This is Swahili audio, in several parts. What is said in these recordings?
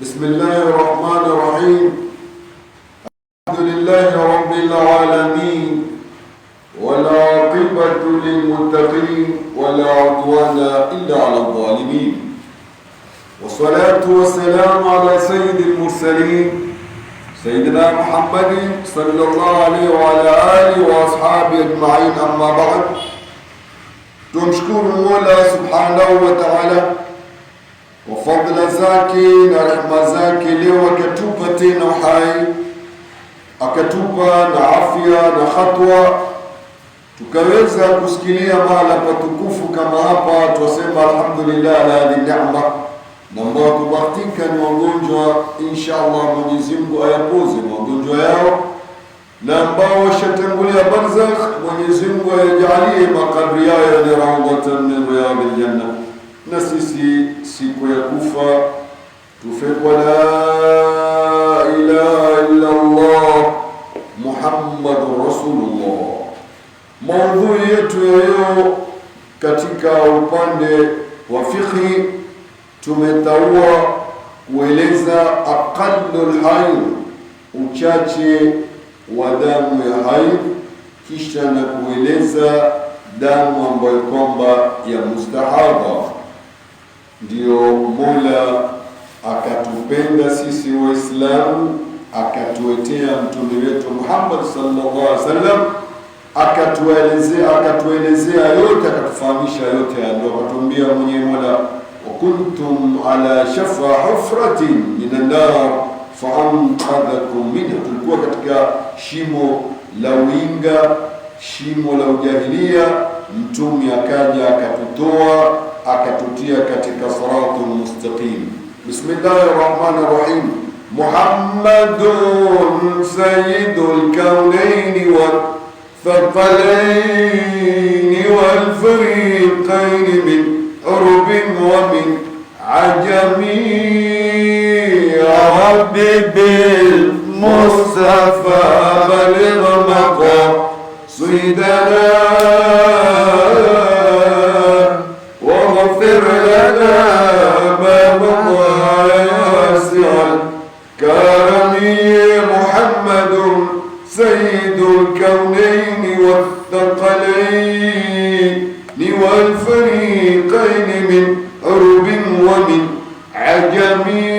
بسم الله الرحمن الرحيم. الحمد لله رب العالمين، والعاقبة للمتقين، ولا عدوان إلا على الظالمين، والصلاة والسلام على سيد المرسلين سيدنا محمد صلى الله عليه وعلى آله وأصحابه أجمعين. أما بعد، tumshukuru Mola subhanahu wa ta'ala kwa fadhila zake na rehema zake, leo akatupa tena uhai, akatupa na afya na khatwa, tukaweza kusikilia mahala patukufu kama hapa. Tuwasema alhamdulillah ala hadhi neema, na ambao kubahatika ni wagonjwa, inshallah Mwenyezi Mungu ayapoze magonjwa yao, na ambao washatangulia barzakh, Mwenyezi Mungu ayajalie makabri yao ni rawdatan min riyadil janna, na sisi siku ya kufa tufe kwa la ilaha illa Allah Muhammadur Rasulullah. Maudhui yetu ya leo katika upande wa fiqhi, tumetaua kueleza aqallul hayd, uchache wa damu ya haid, kisha na kueleza damu ambayo kwamba ya mustahadha. Ndio Mola akatupenda sisi Waislamu, akatuetea mtume wetu Muhammad sallallahu alaihi wasallam, akatuelezea yote, akatufahamisha yote, ndio akatuambia mwenyewe Mola, wa kuntum ala shafa hufratin minan nar faanqadhakum minha. Tulikuwa katika shimo la winga, shimo la ujahilia, mtume akaja akatutoa, akatutia katika siratul mustaqim. Bismillahir rahmanir rahim. Muhammadun sayyidul kaunaini wal thaqalaini wal fariqaini min urubin wa min ajami. Rabbi bil Mustafa baligh maqasidana waghfir lana ma madha yasi'al karami. Muhammadun sayyidul kawnaini wathaqalaini wal fariqaini min urubin wa min ajami.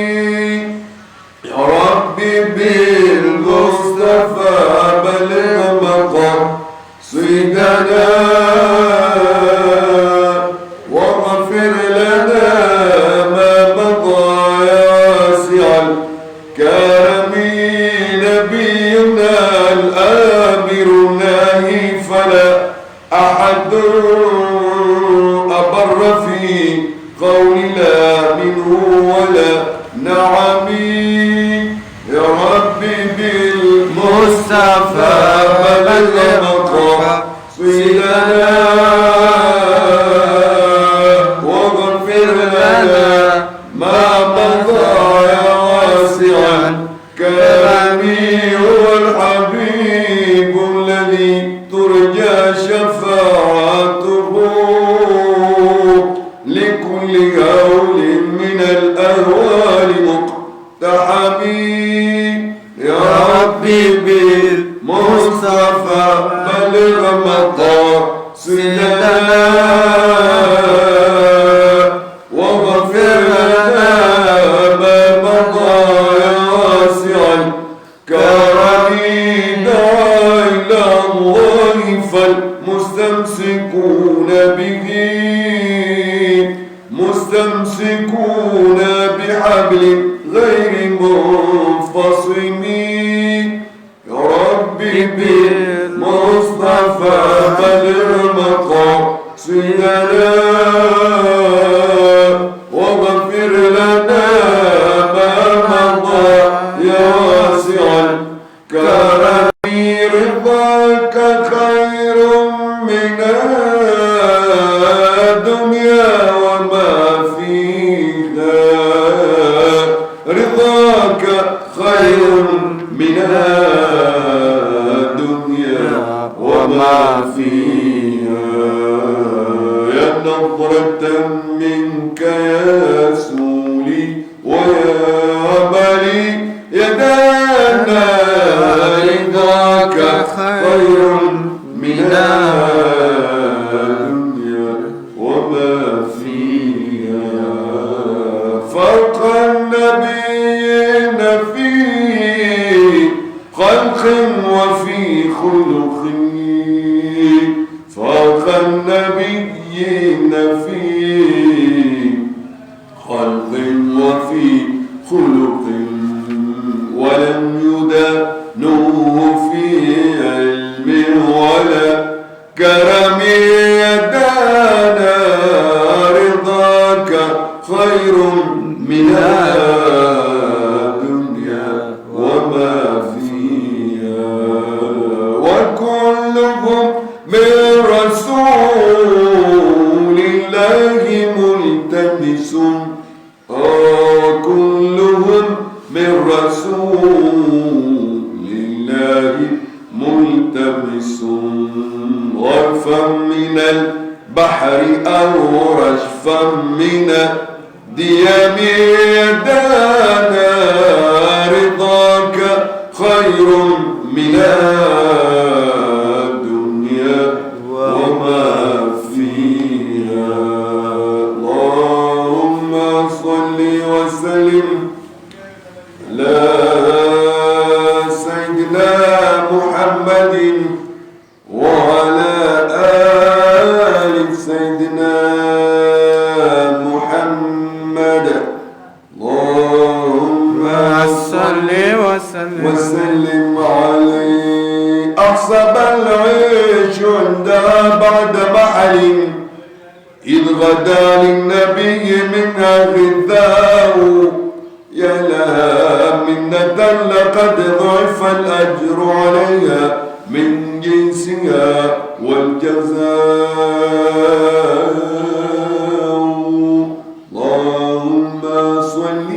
Rabbi bil Mustafa baligh maqasidana waghfir lana ma madha yasi'al karami. Nabiyyuna al-amiru nahi fala ahadun abarra fi qawli la minhu wala na'ami. Mustafa baligh maqasidana waghfir lana ma madha yasi'an karami. Huwal habib alladhi turja shafa'atuhu likulli hawlin min al-ahwali muqtahami. Rabbi bil Mustafa baligh maqasidana waghfir lana ma madha yasi'al karami. ila Allahi fal mustamsikuna bihi mustamsikuna bihablin ghayri munfasimi. bil Mustafa baligh maqasidana waghfir lana ma madha yasi'al karami. Ridhaka khairun min ad-dunya wa ma fiha. Ridhaka khairun min وما فيها. يا نظرة منك يا رسول وفي خلق ولم يدانوه في علم ولا كرم يدانا رضاك خير من الدنيا وما فيها وكلهم من رسول الله ملتمس كلهم من رسول الله ملتمس غرفا من البحر أو رشفا من الديام يدانا رضاك خير من الدنيا وما فيها اللهم صل وسلم على سيدنا محمد وعلى آل سيدنا محمد اللهم صل وسلم عليه أحسب العيش عندها بعد محل إذ غدا للنبي منها غذاء يا لها منة لقد ضعف الأجر عليها من جنسها والجزاء اللهم صل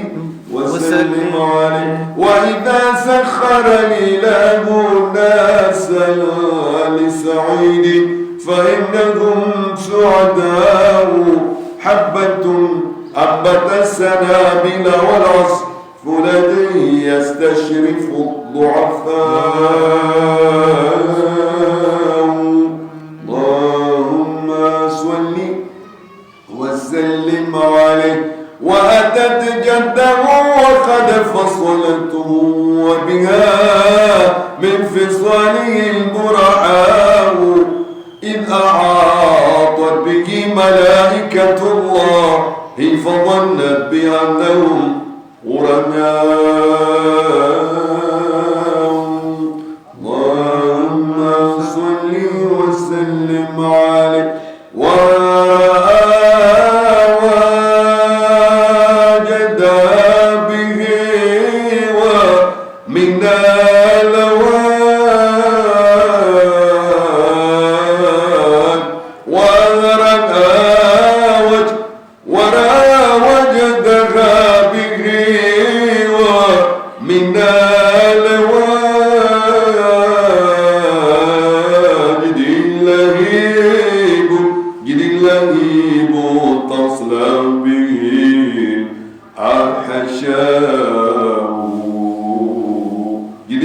وسلم عليه وإذا سخر الإله ناسا لسعيد فإنهم سعداء حبة أنبت السنابل والعصف لديه يستشرف الضعفاء اللهم صل وسلم عليه وأتت جده وقد فصلته وبها من فصاله البرعاء إذ أحاطت به ملائكة الله فظنت بأنهم قرناء اللهم صل وسلم عليه وجد به ومن الوان وراوجدها به ومن الوان جد اللهيب تصلى به الحشاء جد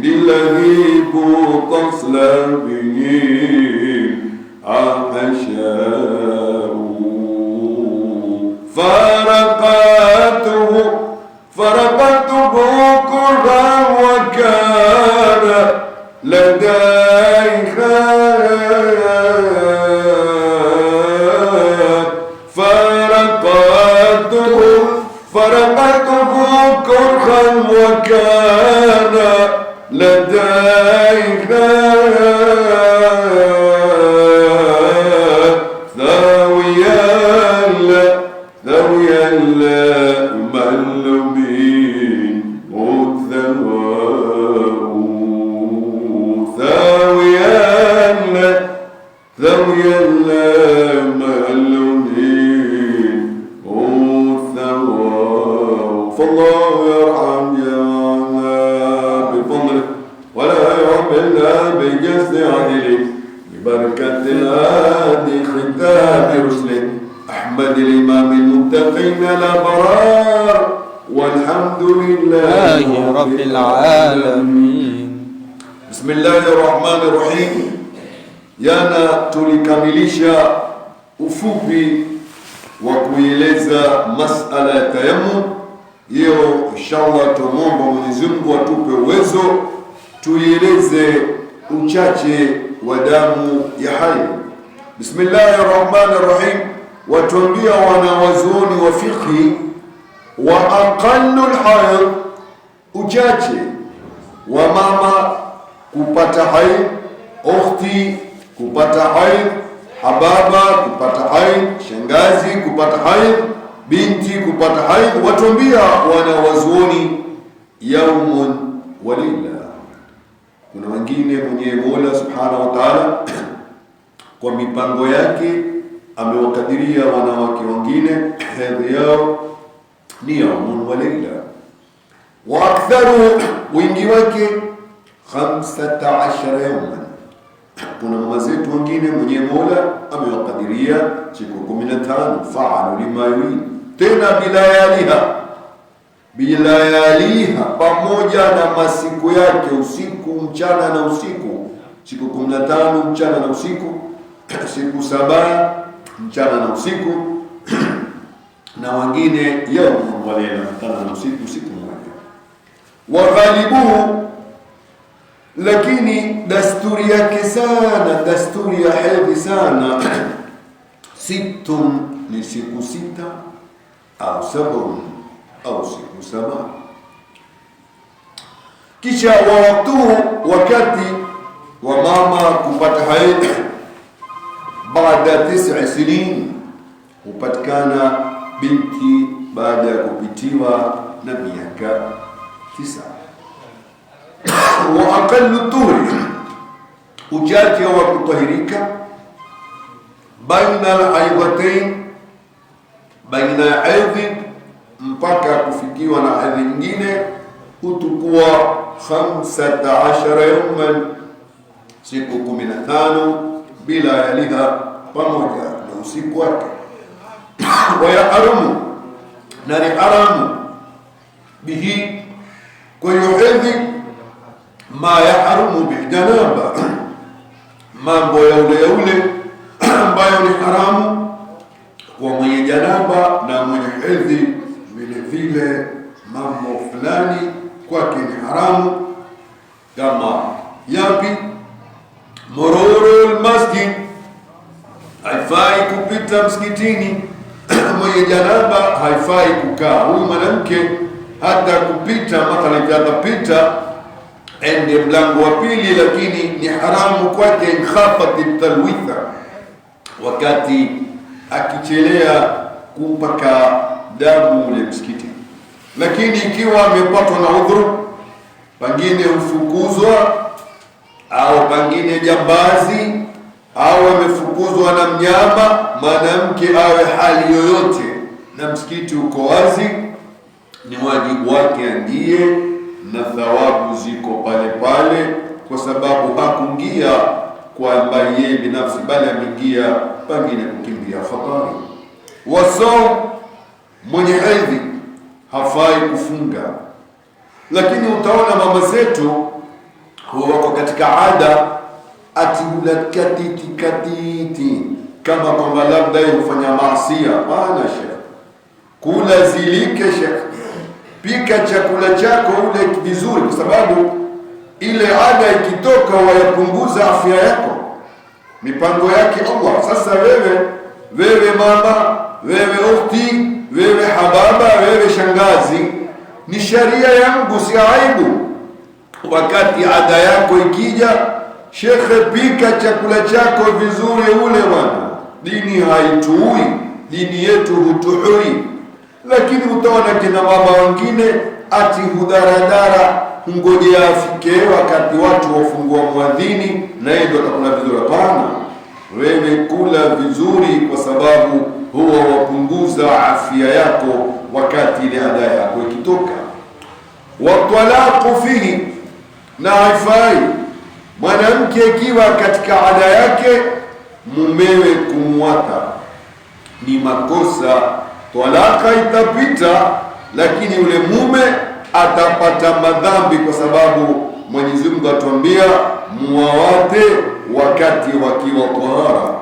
اللهيب تصلى به الحشاء فرقته كرها وكان لديها فرقته كرها وكان لديها ذويا لا مل من الثواب ذويا لا مل من الثواب فالله يرحم جميعنا بفضله ولا يعملنا بجسد عدله ببركة الهادي ختام رسله أحمد الإمام المتقين الأبرار والحمد لله رب العالمين. بسم الله الرحمن الرحيم. Jana tulikamilisha ufupi wa kueleza masala ya tayammum. Hiyo inshallah tumomba Mwenyezi Mungu atupe uwezo tuieleze uchache wa damu ya hayo. Bismillahir Rahmanir Rahim. watuambia wanawazuoni wa fiqhi, wa aqallu alhayd, uchache wa mama kupata haid, ukhti kupata haid, hababa kupata haid, shangazi kupata haid, binti kupata haid, watuambia wanawazuoni yaumun wa laila. Kuna wengine mwenye Mola subhanahu wa ta'ala kwa mipango yake amewakadiria wanawake wengine hedhi yao ni yaumun wa laila, wa aktharu, wingi wake 15 yawman. Kuna mama zetu wengine mwenye Mola amewakadiria siku 15, fa'alu lima yurid, tena bilayaliha, pamoja na masiku yake, usiku mchana na usiku, siku 15 mchana na usiku, siku 7 mchana na usiku, na wengine yaumu wa laila, mchana na usiku, siku moja. Wa ghalibuhu, lakini dasturi yake sana, dasturi ya hedhi sana, sittun, ni siku 6 au 7 au siku 7. Kisha wakati wa mama kupata haid baada 9 sinin, hupatikana binti baada ya kupitiwa na miaka 9. Wa aqallu tuhri, uchache wa kutahirika, baina al-haidhatain, baina ya hedhi mpaka kufikiwa na hedhi nyingine, hutukua 15 yawman, siku 15, bila yaliha, pamoja na usiku wake. Wa yahrumu, na ni haramu, bihi, kwa hiyo hedhi, ma yahrumu biljanaba, mambo ya ule ambayo ni haramu kwa mwenye janaba na mwenye hedhi. Vile vile mambo fulani kwake ni haramu, kama yapi? Mururul masjid, haifai kupita msikitini. Mwenye janaba haifai kukaa. Huyu mwanamke hata kupita, mathalan atapita ende mlango wa pili, lakini ni haramu kwake khafati talwitha, wakati akichelea kupaka damu ule msikiti. Lakini ikiwa amepatwa na udhuru, pengine ufukuzwa, au pengine jambazi, au amefukuzwa na mnyama, mwanamke awe hali yoyote na msikiti uko wazi, ni wajibu wake andie, na thawabu ziko pale pale, kwa sababu hakuingia kwamba yeye binafsi, bali ameingia pengine kukimbia hatari. Wasaum, mwenye hedhi hafai kufunga. Lakini utaona mama zetu wako katika ada ati katiti, kama kwamba labda hufanya maasiya. Bana shekh, kula zilike shekh, pika chakula chako ule vizuri, kwa sababu ile ada ikitoka wayapunguza afya yako, mipango yake Allah. Sasa wewe mama, wewe ukhti, wewe hababa, wewe shangazi, ni sharia yangu, si aibu. Wakati ada yako ikija, shekhe, pika chakula chako vizuri ule bwana. Dini haituui, dini yetu hutuhui. Lakini utaona kina mama wengine ati hudaradara, ngojea afike wakati watu wafungua muadhini na yeye ndio atakula vizuri. Hapana, wewe kula vizuri, kwa sababu huwa wapunguza afya yako wakati ile ada yako ikitoka. Wa talaqu fihi, na haifai mwanamke ikiwa katika ada yake mumewe kumwata, ni makosa. Talaka itapita, lakini yule mume atapata madhambi, kwa sababu Mwenyezi Mungu atuambia muwawate wakati wakiwa tahara.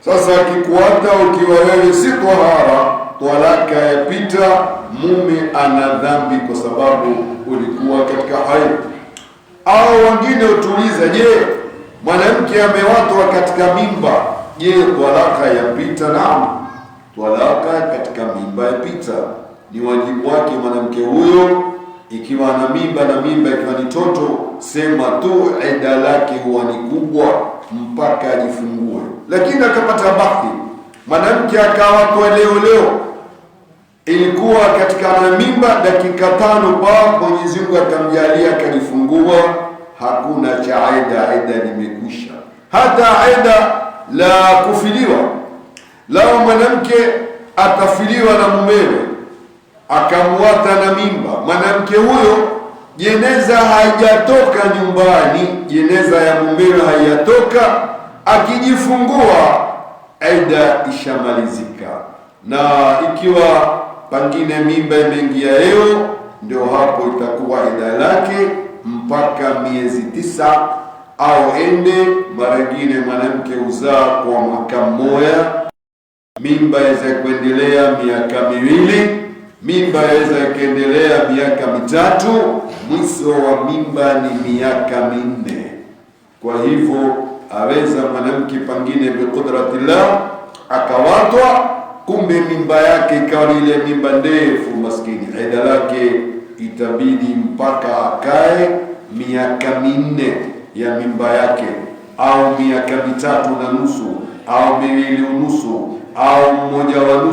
Sasa akikuata ukiwa wewe si tahara, talaka yapita, mume ana dhambi kwa sababu ulikuwa katika haid. Au wengine utuliza, je, mwanamke amewatwa katika mimba, je, talaka yapita? Naam, talaka katika mimba yapita. Ni wajibu wake mwanamke huyo, ikiwa na mimba ikiwa ni toto, sema tu ida lake huwa ni kubwa mpaka ajifungue. Lakini akapata bahati, mwanamke akawa kwa leo ilikuwa katika na mimba dakika 5 Mwenyezi Mungu akamjalia akajifungua, hakuna cha ida limekwisha. Hata ida la kufiliwa, lao mwanamke atafiliwa na mumewe akamwata na mimba, mwanamke huyo jeneza haijatoka nyumbani, jeneza ya mumewe haijatoka, akijifungua ida ishamalizika. Na ikiwa pengine mimba imeingia leo, ndio hapo itakuwa ida lake mpaka miezi 9 au ende. Mara nyingine mwanamke uzaa kwa mwaka mmoja, mimba yaweza kuendelea miaka 2, mimba yaweza kuendelea miaka 3, mwisho wa mimba ni miaka 4. Kwa hivyo aweza mwanamke pengine biqudratillah akawatwa, kumbe mimba yake ikawa ile mimba ndefu, maskini ida lake itabidi mpaka akae miaka 4 ya mimba yake, au miaka 3.5 au 2.5 au 1.5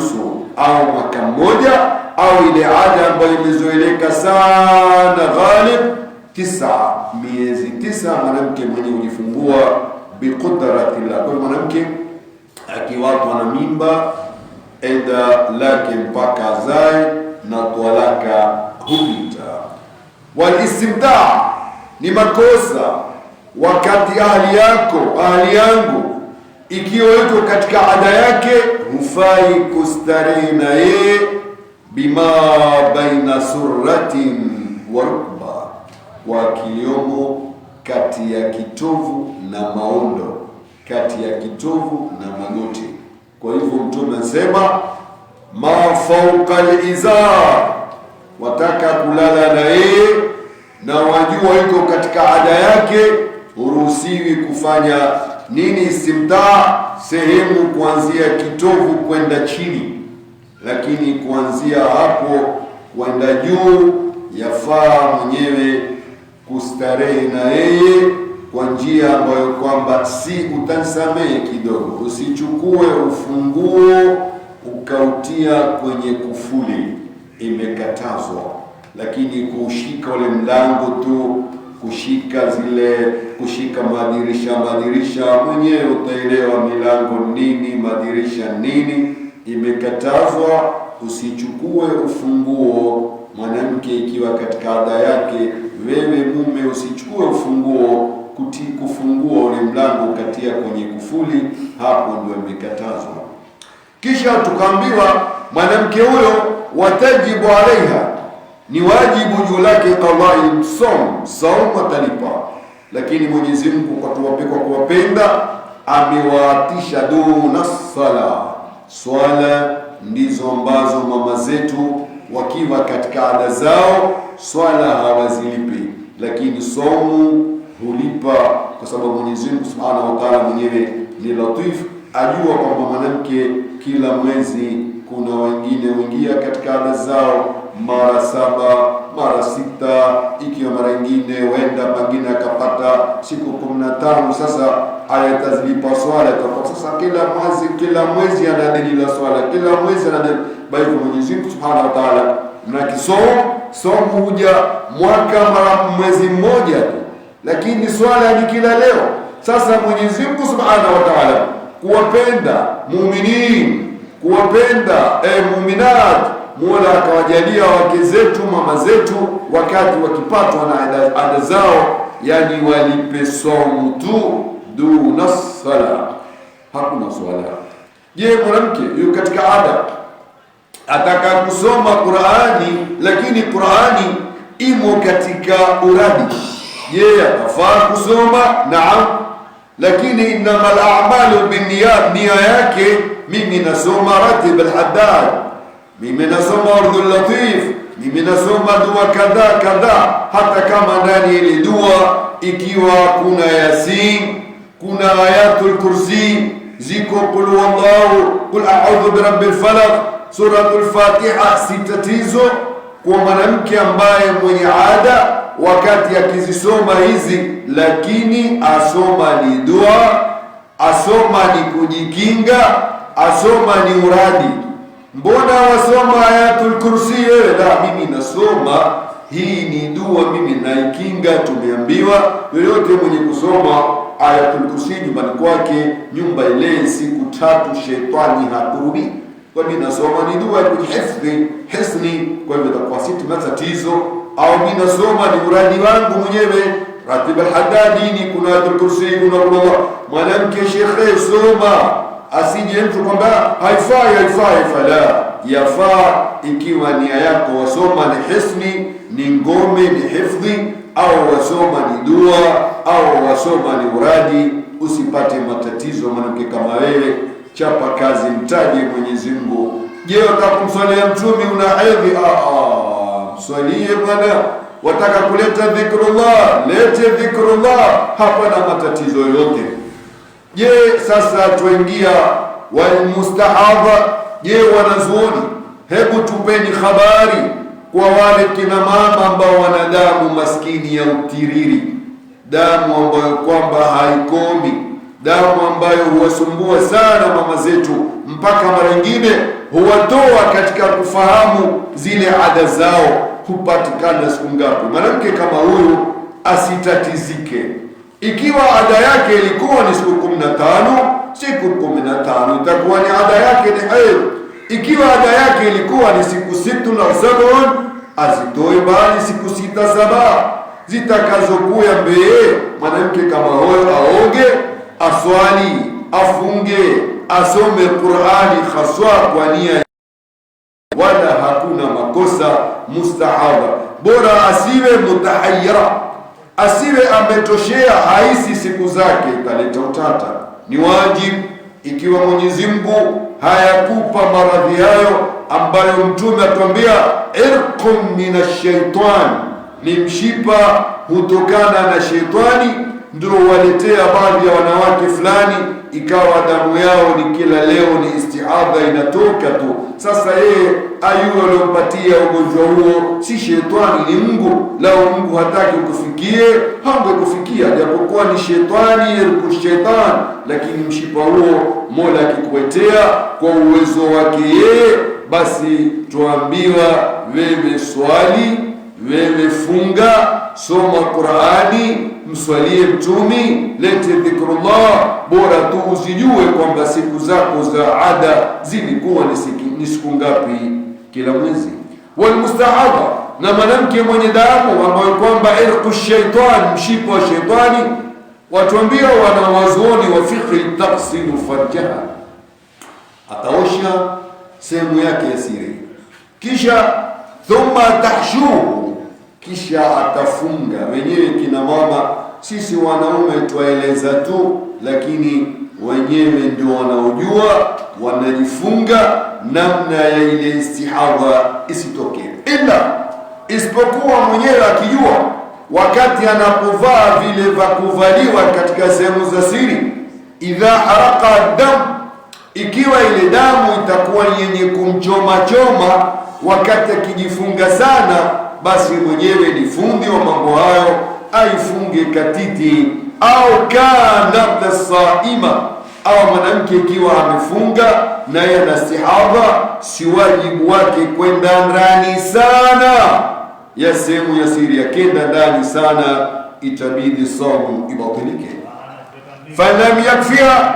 au mwaka 1, au ile ada ambayo imezoeleka sana ghalib 9 miezi 9 mwanamke mwenye kujifungua biqudratillah. Kwa mwanamke akiwatwa na mimba, ida lake mpaka azae na talaka hupita. Walistimtaa ni makosa wakati ahli yangu ikiwa yuko katika ada yake, hufai kustarehe na yeye bima baina surratin wa rukba, kwa kiliomo kati ya kitovu na maondo, kati ya kitovu na magoti. Kwa hivyo Mtume anasema ma fauqa al-izar, wataka kulala na yeye na wajua yuko katika ada yake, uruhusiwi kufanya nini? Istimtaa sehemu kuanzia kitovu kwenda chini, lakini kuanzia hapo kwenda juu yafaa mwenyewe kustarehe na yeye kwa njia ambayo kwamba si utansamehe kidogo. Usichukue ufunguo ukautia kwenye kufuli, imekatazwa. Lakini kushika ule mlango tu, kushika madirisha mwenyewe utaelewa milango nini, madirisha nini, imekatazwa. Usichukue ufunguo mwanamke ikiwa katika ada yake, wewe mume usichukue ufunguo kufungua ule mlango katia kwenye kufuli, hapo ndio imekatazwa. Kisha tukaambiwa mwanamke huyo watajibu alaiha, ni wajibu juu lake qadai saum atalipa. Lakini Mwenyezi Mungu kwa kuwapenda amewaatisha duna swala ndizo ambazo mama zetu wakiwa katika ada zao swala hawazilipi, lakini saumu hulipa, kwa sababu Mwenyezi Mungu Subhanahu wa Ta'ala mwenyewe ni latif, ajua kwamba mwanamke kila mwezi kuna wengine wengia katika ada zao mara 7 mara 6, ikiwa mara nyingine wenda pengine akapata siku 15. Sasa ayatazilipa swala itakuwa sasa kila mwezi anadili la swala, kila mwezi anadili. Bali Mwenyezi Mungu Subhanahu wa Ta'ala na somo huja mwaka mara mwezi mmoja tu, lakini swala ni kila leo. Sasa Mwenyezi Mungu Subhanahu wa Ta'ala kuwapenda muuminin, kuwapenda muminat, Mola akawajalia wake zetu mama zetu wakati wakipatwa na ada zao, yani walipe somu tu duna sala, hakuna swala. Je, mwanamke yuko katika ada ataka kusoma Qur'ani, lakini Qur'ani imo katika uradi, je atafaa kusoma? Naam, lakini innamal a'malu binniyat, nia yake mimi nasoma ratib al-haddad, mimi nasoma urdul latif, mimi nasoma dua kadha, hata kama ndani ile dua ikiwa kuna Yasin, kuna ayatul kursi, ziko qul huwallahu, qul a'udhu birabbil falaq, suratul Fatiha. Si tatizo kwa mwanamke ambaye mwenye ada wakati akizisoma hizi, lakini asoma ni dua, asoma ni kujikinga, asoma ni uradi. Mbona wasoma ayatul kursi? La, mimi nasoma hii ni dua, mimi naikinga. Tumeambiwa yoyote mwenye kusoma ayatul kursi nyumbani kwake, nyumba ile siku 3 shetani hakurubi. Kwa mimi nasoma ni dua ya kuhifadhi hisni, kwa hivyo itakuwa si matatizo. Au mimi nasoma ni uradi wangu mwenyewe, Ratib al-Haddadi, ni kuna ayatul kursi, kuna mwanamke shekhe soma, asije mtu kwamba haifai. Fala, yafaa ikiwa nia yako wasoma ni hisni, ni ngome, ni hifdhi, au wasoma ni dua, au wasoma ni uradi. Usipate matatizo mwanamke kama wewe. Chapa kazi, mtaje Mwenyezi Mungu. Je, utakumswalia mtume una hedhi? Mswalie bwana. Wataka kuleta dhikrullah, lete dhikrullah, hapana matatizo yote. Je, sasa tuingia walmustahadha. Je, wanazuoni, hebu tupeni habari kwa wale kina mama ambao wana damu maskini ya utiriri, damu ambayo kwamba haikomi, damu ambayo huwasumbua sana mama zetu, mpaka mara nyingine huwatoa katika kufahamu zile ada zao, hupatikana siku ngapi. Mwanamke kama huyu asitatizike. Ikiwa ada yake ilikuwa ni siku 15, siku 15 itakuwa ni ada yake, ni haid. Ikiwa ada yake ilikuwa ni siku 6 na 7, azitoe bali siku 6 7 zitakazokuya mbele. Mwanamke kama huyo aoge, aswali, afunge, asome Qur'ani haswa kwa nia, wala hakuna makosa. Mustahaba bora asiwe mutahayyira, asiwe ametoshea, haisi siku zake, italeta utata. Ni wajibu, ikiwa Mwenyezi Mungu hayakupa maradhi hayo ambayo mtume atuambia irqum minash shaitan, ni mshipa hutokana na shetani, ndio waletea baadhi ya wanawake fulani ikawa damu yao ni kila leo ni istihadha inatoka tu. Sasa yeye ayuwa aliompatia ugonjwa huo si shetani, ni Mungu. Lao Mungu hataki kufikie, hangekufikia, japokuwa ni shetani irkushetan, lakini mshipa huo Mola akikuletea kwa uwezo wake yeye, basi tuambiwa wewe swali, wewe funga, soma Qur'ani, mswalie mtumi, lete dhikrullah. Bora tu usijue kwamba siku zako za ada zilikuwa ni siku ngapi kila mwezi. Walmustahadha, na mwanamke mwenye damu ambayo kwamba irqu shaitan, mshipa wa shaitani, watuambia wanawazuoni wa fiqh, taghsilu farjaha, ataosha sehemu yake ya siri, kisha thumma tahshuhu, kisha atafunga. Wenyewe kina mama, sisi wanaume twaeleza tu, lakini wenyewe ndio wanaojua, wanajifunga namna ya ile istihadha isitokee, ila isipokuwa mwenyewe akijua wakati anapovaa vile vya kuvaliwa katika sehemu za siri, idha haraka damu, ikiwa ile damu itakuwa yenye kumchoma choma wakati akijifunga sana, basi mwenyewe ni fundi wa mambo hayo, aifunge katiti. Au kana saima, au mwanamke ikiwa amefunga naye ana istihadha, si wajibu wake kwenda ndani sana ya sehemu ya siri, yakenda ndani sana itabidi saumu ibatilike. Falam yakfia,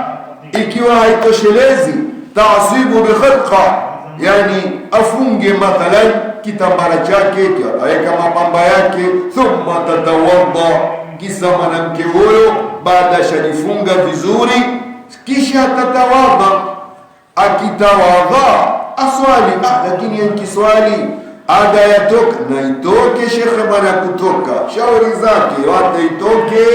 ikiwa haitoshelezi, ta'sibu bi khirqa, yani afunge mathalan kitambara chake, aweka mapamba yake, thumma tatawadda, kisa mwanamke huyo baada shajifunga vizuri, kisha tatawadda. Akitawadha aswali, lakini yakiswali ada yatoka na itoke, shekhe bwana kutoka shauri zake wata itoke,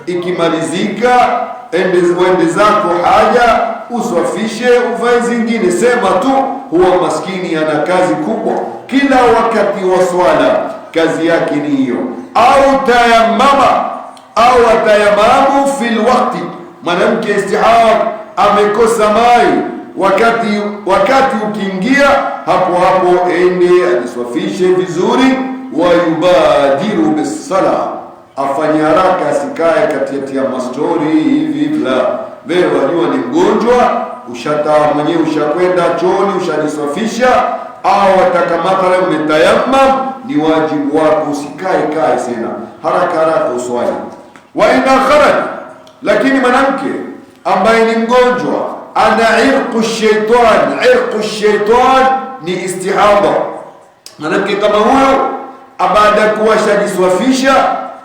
ikimalizika ende zako haja, uswafishe, uvae zingine. Sema tu huwa maskini ana kazi kubwa, kila wakati wa swala kazi yake ni hiyo. Au tayamama, au atayamamu fil waqti, mwanamke istihab amekosa mai, wakati ukiingia hapo ende ajiswafishe vizuri. Wayubadiru bisala, afanye haraka, asikae kati ya mastori hivi. La, wewe wajua ni mgonjwa, mwenyewe ushakwenda chooni, ushajiswafisha, au wataka mathalan umetayamam, ni wajibu wako usikae sana, haraka uswali. Wa ina kharaj, lakini mwanamke ambaye ni mgonjwa ana irqu shaitan ni istihadha. Mwanamke kama huyo baada ya kuwa shajiswafisha,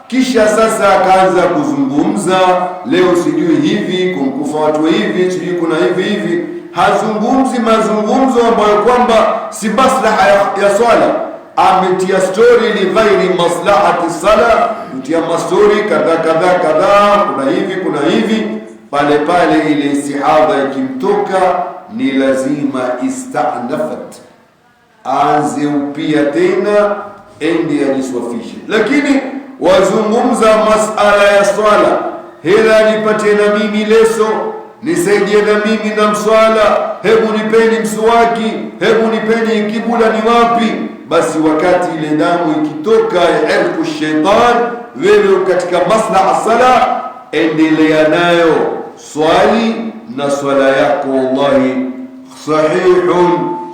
kisha sasa akaanza kuzungumza, leo sijui hivi kumkufa watu hivi, sijui kuna hivi, hazungumzi mazungumzo ambayo kwamba si maslaha ya swala. Ametia story li ghairi maslahati sala, kutia mastori kadha, kuna hivi pale ile istihadha ikimtoka ni lazima istanafat, aanze upia tena, ende ajiswafishe. Lakini wazungumza masala ya swala, hela nipatie na mimi leso, nisaidie na mimi na mswala, hebu nipeni mswaki, hebu nipeni kibula ni wapi. Basi wakati ile damu ikitoka ya irqu shaitan, wewe katika maslaha sala, endelea nayo, swali na swala yako wallahi sahihun,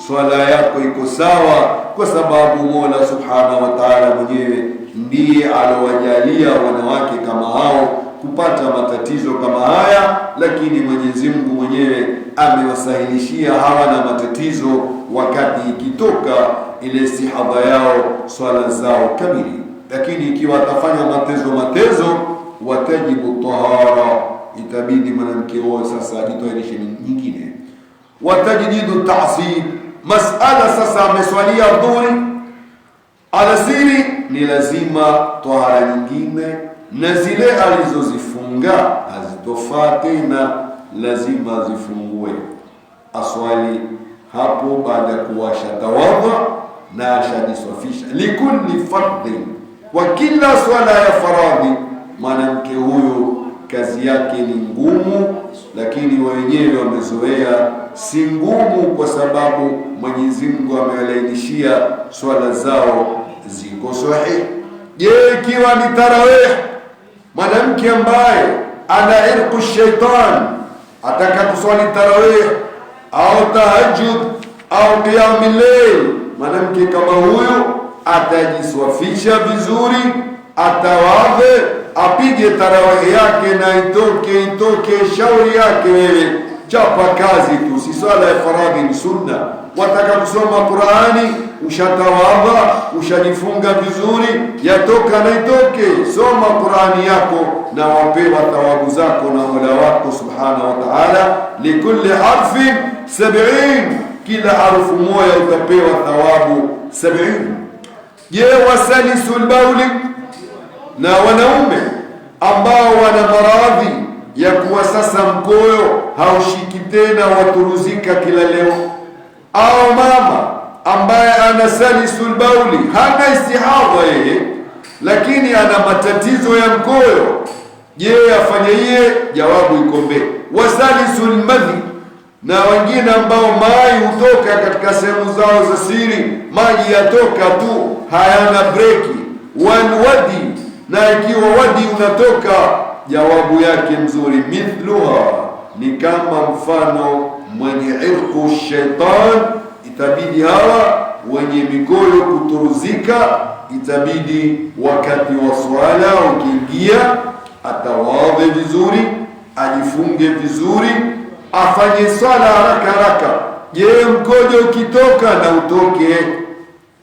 swala yako iko sawa, kwa sababu Mola Subhanahu wa Ta'ala mwenyewe ndiye alowajalia wanawake kama hao kupata matatizo kama haya, lakini Mwenyezi Mungu mwenyewe amewasahilishia hawa na matatizo wakati ikitoka ile istihadha yao, swala zao kamili. Lakini ikiwa atafanya matezo watajibu tahara, itabidi mwanamke wao sasa ajitoelishe nyingine. Watajdidu ta'sib, masala sasa ameswalia dhuhuri, alasiri ni lazima tahara nyingine, na zile alizozifunga hazitofaa tena, lazima zifungue. Aswali hapo baada ya kuwasha tawadha na ashajiswafisha. Likulli fardhin, wa kila swala ya faradhi, mwanamke huyo kazi yake ni ngumu, lakini wenyewe wamezoea si ngumu, kwa sababu Mwenyezi Mungu amewalainishia swala zao ziko sahihi. Je, ikiwa ni tarawih, mwanamke ambaye ana irqu shaitan ataka kuswali tarawih au tahajjud au qiyamul layl, mwanamke kama huyu atajiswafisha vizuri, atawadhe, apige tarawih yake na itoke shauri yake. Wewe chapa kazi tu, si swala ya faradhi, ni sunna. Wataka kusoma Qur'ani, ushatawadha, ushajifunga vizuri, yatoka na itoke, soma Qur'ani yako na wapewa thawabu zako na Mola wako Subhanahu wa Ta'ala. Likulli harfin 70, kila harfu moja utapewa thawabu 70. Je, wasalisul bauli, na wanaume ambao wana maradhi ya kuwa sasa mkoyo haushiki tena, waturuzika kila leo, au mama ambaye ana salisul bauli, hana istihadha yeye, lakini ana matatizo ya mkoyo, je, afanyeje? Jawabu iko mbele. Wasalisul madhi, na wengine ambao maji hutoka katika sehemu zao za siri, maji yatoka tu, hayana breki. Walwadi, na ikiwa wadi unatoka, jawabu yake mzuri, mithluha, ni kama mfano mwenye irqu shaitan. Itabidi hawa wenye mikoyo kuturuzika, itabidi wakati wa swala ukiingia, atawadhe vizuri, ajifunge vizuri, afanye swala haraka. Je, mkojo ukitoka na utoke,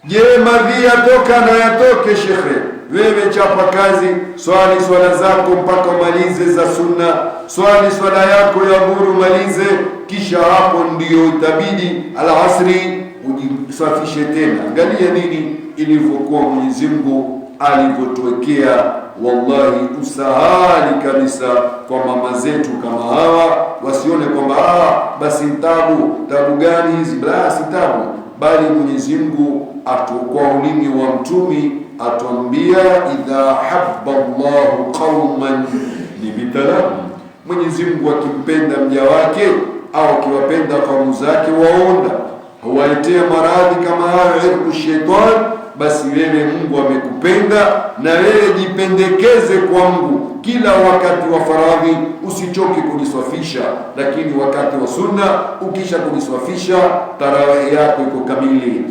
je, madhi yatoka na yatoke. Shekhe, wewe chapa kazi, swali swala zako mpaka malize za sunna, swali swala yako ya buru malize, kisha hapo ndio itabidi alasri ujisafishe tena. Angalia nini ilivyokuwa Mwenyezi Mungu alivyotuwekea, wallahi usahali kabisa kwa mama zetu kama hawa, wasione kwamba basi tabu gani hizi, bala si tabu, bali Mwenyezi Mungu kwa ulimi wa mtumi atuambia, idha habba Allahu qauman libtalahum, Mwenyezi Mungu akimpenda mja wake au akiwapenda kaumu zake waonda huwaletea maradhi kama hayo, irku shaitan, basi wewe Mungu amekupenda, na wewe jipendekeze kwa Mungu kila wakati wa faradhi, usichoke kujiswafisha. Lakini wakati wa sunna ukisha kujiswafisha, tarawih yako iko kamili,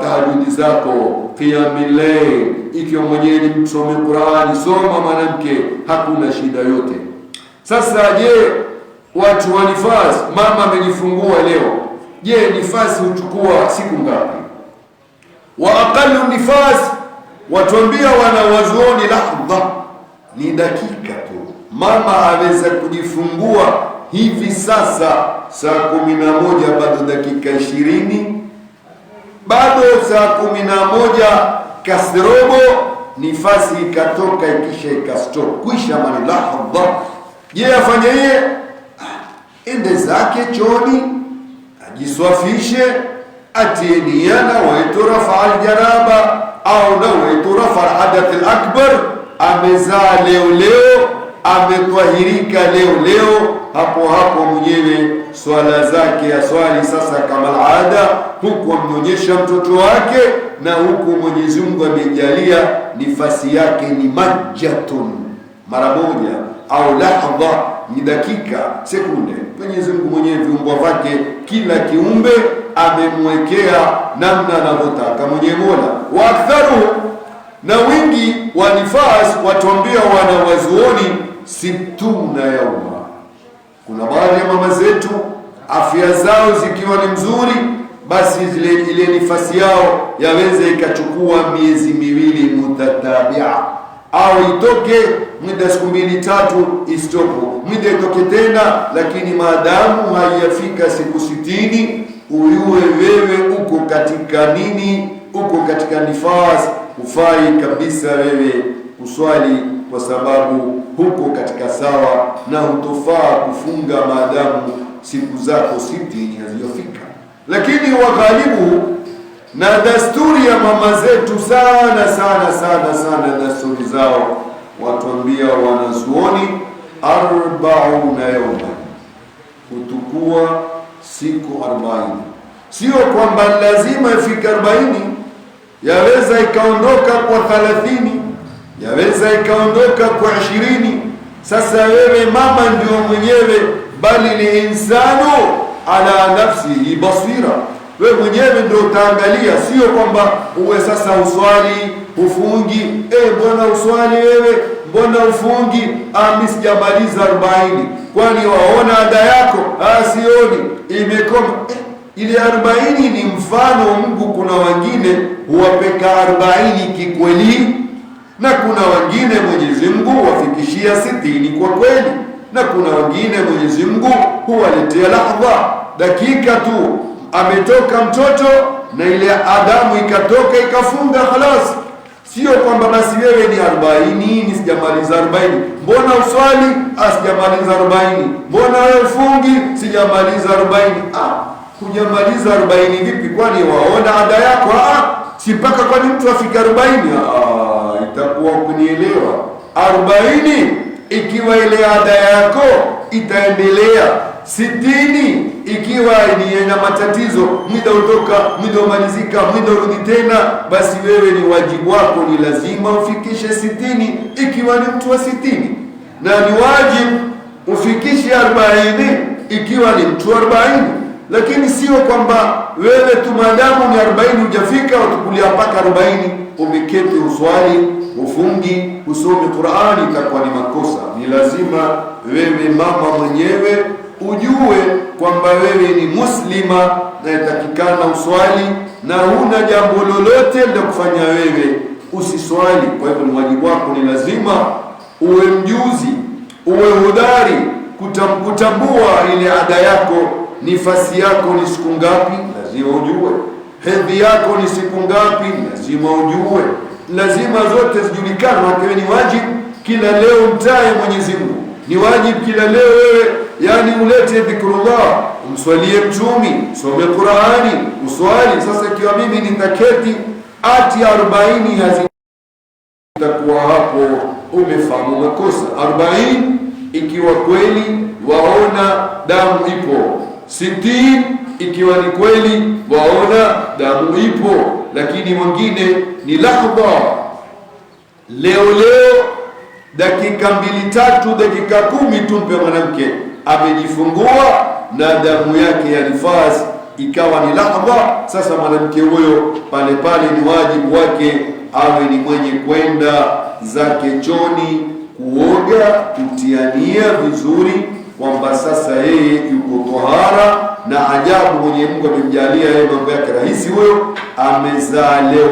tahajjudi zako, qiyamul layl, ikiwa mwenyewe ni msome Qur'ani, soma mwanamke, hakuna shida yote. Sasa je, watu wa nifasi, mama amejifungua leo, je, nifasi huchukua siku ngapi? Wa aqallu nifas, watuambia wanawazuoni, lahdha, ni dakika tu. Mama aweza kujifungua hivi sasa saa 11 bado dakika 20, bado saa 11 kasrobo nifasi ikatoka, ikisha ikastop, kuisha mani lahdha. Je, afanye yeye ende zake choni ajiswafishe, atie nia na waitu rafa aljanaba au na waitu rafa alhadath alakbar, amezaa leo, ametwahirika leo, hapo mwenyewe swala zake aswali sasa kama alada, huku amnyonyesha mtoto wake, na huku Mwenyezi Mungu amejalia nifasi yake ni majjatun, mara moja, au lahdha ni dakika, sekunde. Mwenyezi Mungu mwenyewe viumbe vyake, kila kiumbe amemwekea namna anavyotaka mwenye Mola. Wa aktharu, na wingi wa nifas, watuambia wanawazuoni, 60 yauma. Kuna baadhi ya mama zetu afya zao zikiwa ni mzuri, basi ile nifasi yao yaweza ikachukua miezi 2 mutatabia, au itoke muda siku 2-3 istopo, muda itoke tena, lakini maadamu haijafika siku 60, uyue wewe uko katika nini, uko katika nifas, hufai kabisa wewe kuswali, kwa sababu huko katika sawa, na hutofaa kufunga maadamu siku zako 60 hazijafika. Lakini waghalibu na dasturi ya mama zetu sana dasturi zao, watuambia wanazuoni, 40 yauma, kutukua siku 40. Sio kwamba lazima ifike 40, yaweza ikaondoka kwa 30, yaweza ikaondoka kwa 20. Sasa wewe mama ndio mwenyewe, bali ni insanu ala nafsihi basira, wewe mwenyewe ndio utaangalia, sio kwamba uwe sasa uswali ufungi, mbona uswali wewe, mbona ufungi, mimi sijamaliza 40, kwani waona ada yako? Sioni, imekoma. Ile 40 ni mfano. Mungu kuna wengine huwapeka 40 kikweli, na kuna wengine Mwenyezi Mungu wafikishia 60 kwa kweli, na kuna wengine Mwenyezi Mungu huwaletea lahdha, dakika tu ametoka mtoto na ile adamu ikatoka ikafunga, khalas. Sio kwamba basi wewe ni 40, ni sijamaliza 40, mbona uswali? Sijamaliza 40, mbona wewe ufungi? Sijamaliza 40. Hujamaliza 40 vipi? Kwani waona ada yako? Si mpaka kwani mtu afika 40? Itakuwa kunielewa. 40 ikiwa ile ada yako itaendelea, 60 ikiwa ni na matatizo, muda utoka, muda umalizika, muda urudi tena, basi wewe ni wajibu wako, ni lazima ufikishe 60 ikiwa ni mtu wa 60, na ni wajibu ufikishe 40 ikiwa ni mtu 40. Lakini sio kwamba wewe tu maadamu ni 40 hujafika utukulia mpaka 40 umeketi uswali, ufungi, usome Qur'ani, itakuwa ni makosa. Ni lazima wewe mama mwenyewe ujue kwamba wewe ni muslima na itakikana uswali, na huna jambo lolote la kufanya wewe usiswali. Kwa hivyo ni wajibu wako, ni lazima uwe mjuzi, uwe hodari kutambua ile ada yako, nifasi yako ni siku ngapi, lazima ujue. Hedhi yako ni siku ngapi, lazima ujue. Lazima zote zijulikane. Wakiwe ni wajibu kila leo mtaye Mwenyezi Mungu, ni wajibu kila leo wewe yani ulete dhikrullah, umswalie Mtume, some Qur'ani, uswali. Sasa ikiwa mimi nitaketi ati 40 itakuwa hapo umefahamu makosa. 40 ikiwa kweli waona damu ipo, 60 ikiwa ni kweli waona damu ipo. Lakini mwingine ni lahdha, leo dakika 2 3 dakika 10 tumpe mwanamke amejifungua na damu yake ya nifasi ikawa ni lahdha. Sasa mwanamke huyo pale ni wajibu wake awe ni mwenye kwenda zake choni kuoga, kutiania vizuri kwamba sasa yeye yuko tohara. Na ajabu, mwenye Mungu amemjalia yeye mambo yake rahisi. Huyo amezaa leo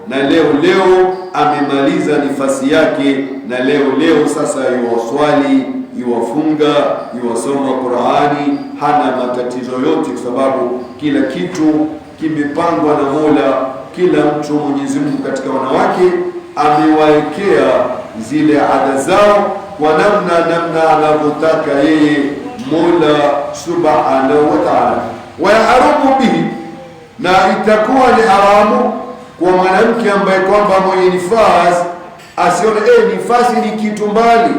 na leo amemaliza nifasi yake, na leo sasa yuwaswali, yuwafunga, yuwasoma Qur'ani, hana matatizo yote, kwa sababu kila kitu kimepangwa na Mola. Kila mtu Mwenyezi Mungu katika wanawake amewaekea zile ada zao kwa namna anavyotaka yeye Mola subhanahu wa ta'ala. Wayaharamu bihi, na itakuwa ni haramu kwa mwanamke ambaye kwamba mwenye nifasi asione nifasi ni kitu mbali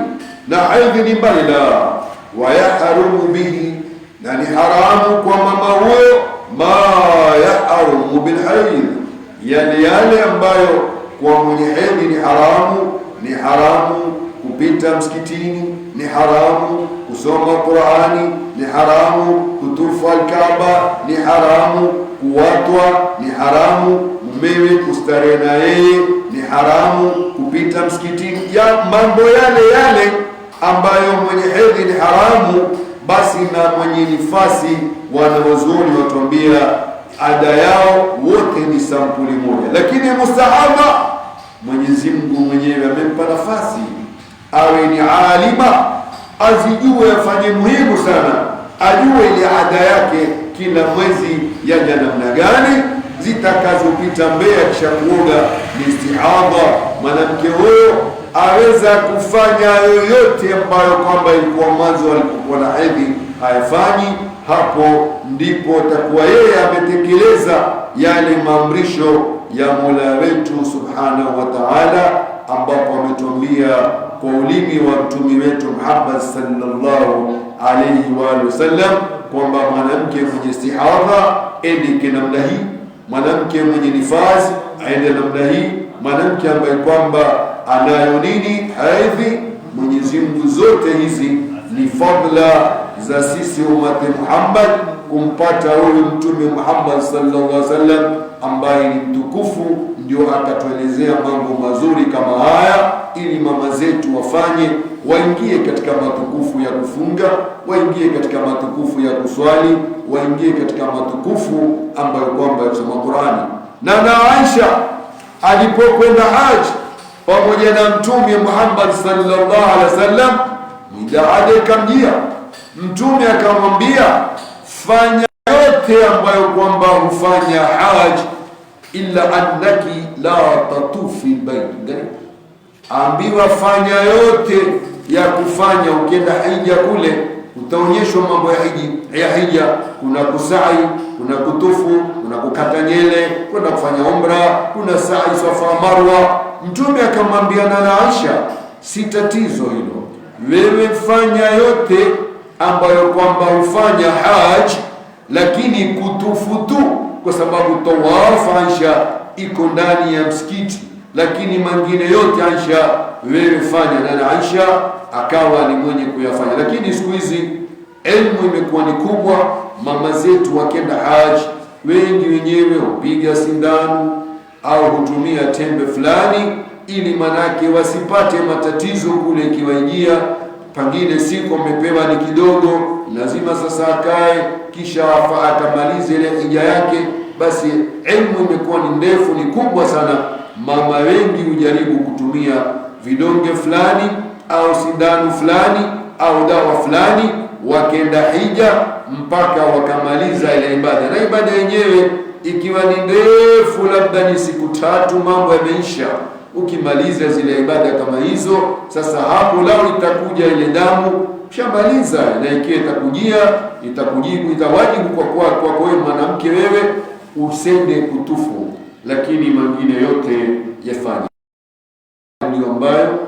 na hedhi ni mbali. La, wayaharamu bihi, na ni haramu kwa mama huyo ma yaharamu bil hayd, yale ambayo kwa mwenye hedhi ni haramu kupita msikitini, ni haramu kusoma Qur'ani, ni haramu kutufu al-Kaaba, ni haramu kuwatwa, ni haramu mumewe kustarehe na yeye, ni haramu kupita msikitini, ya mambo yale ambayo mwenye hedhi ni haramu. Basi na mwenye nifasi, wanawazuoni watuambia ada yao wote ni sampuli moja. Lakini mustahaba, Mwenyezi Mungu mwenyewe amempa nafasi awe ni alima, azijue, afanye muhimu sana, ajue ile ada yake kila mwezi yaja namna gani, zitakazopita mbele kisha kuoga ni istihadha. Mwanamke huyo aweza kufanya yoyote ambayo kwamba ilikuwa mwanzo alipokuwa na hedhi haifanyi. Hapo ndipo atakuwa yeye ametekeleza yale maamrisho ya Mola wetu subhanahu wa ta'ala, ambapo ametuambia kwa ulimi wa mtume wetu Muhammad sallallahu alayhi wa sallam kwamba mwanamke mwenye istihadha ende namna hii, mwanamke mwenye nifasi aende namna hii, mwanamke ambaye kwamba anayo nini hedhi. Mwenyezi Mungu zote hizi ni fadla za sisi umati Muhammad kumpata huyu mtume Muhammad sallallahu alaihi wasallam ambaye ni mtukufu, ndio akatuelezea mambo mazuri kama haya ili mama zetu wafanye, waingie katika matukufu ya kufunga, waingie katika matukufu ya kuswali, waingie katika matukufu ambayo kwamba ya kusoma Qur'ani. Na Aisha alipokwenda haji pamoja na mtume Muhammad sallallahu alaihi wasallam, midaada ikamjia, mtume akamwambia fanya yote ambayo kwamba hufanya haji illa annaki la tatufi bait. Ambiwa fanya yote ya kufanya, ukienda hija kule utaonyeshwa mambo ya hija, kuna kusai, kuna kutufu, kuna kukata nyele, kuna kufanya umra, kuna sa'i Safa Marwa. Mtume akamwambia na Aisha, si tatizo hilo, wewe fanya yote ambayo kwamba hufanya haji, lakini kutufu tu, kwa sababu tawaf Aisha iko ndani ya msikiti, lakini mengine yote Aisha wewe fanya. Na Aisha akawa ni mwenye kuyafanya. Lakini siku hizi elimu imekuwa ni kubwa, mama zetu wakenda haji wengi wenyewe hupiga sindano au hutumia tembe fulani, ili manake wasipate matatizo kule ikiwaingia. Pengine siku amepewa ni kidogo, lazima sasa akae kisha akamalize ile hija yake. Basi elimu imekuwa ni ndefu, ni kubwa sana. Mama wengi hujaribu kutumia vidonge fulani au sindano fulani au dawa fulani, wakenda hija mpaka wakamaliza ile ibada. Na ibada yenyewe ikiwa ni ndefu, labda ni siku 3, mambo yameisha. Ukimaliza zile ibada kama hizo, sasa hapo lao itakuja ile damu, shamaliza, na ikiwa itakujia itakujibu, itawajibu kwa wewe mwanamke, wewe usende kutufu, lakini mengine yote yafanye. Ndio ambayo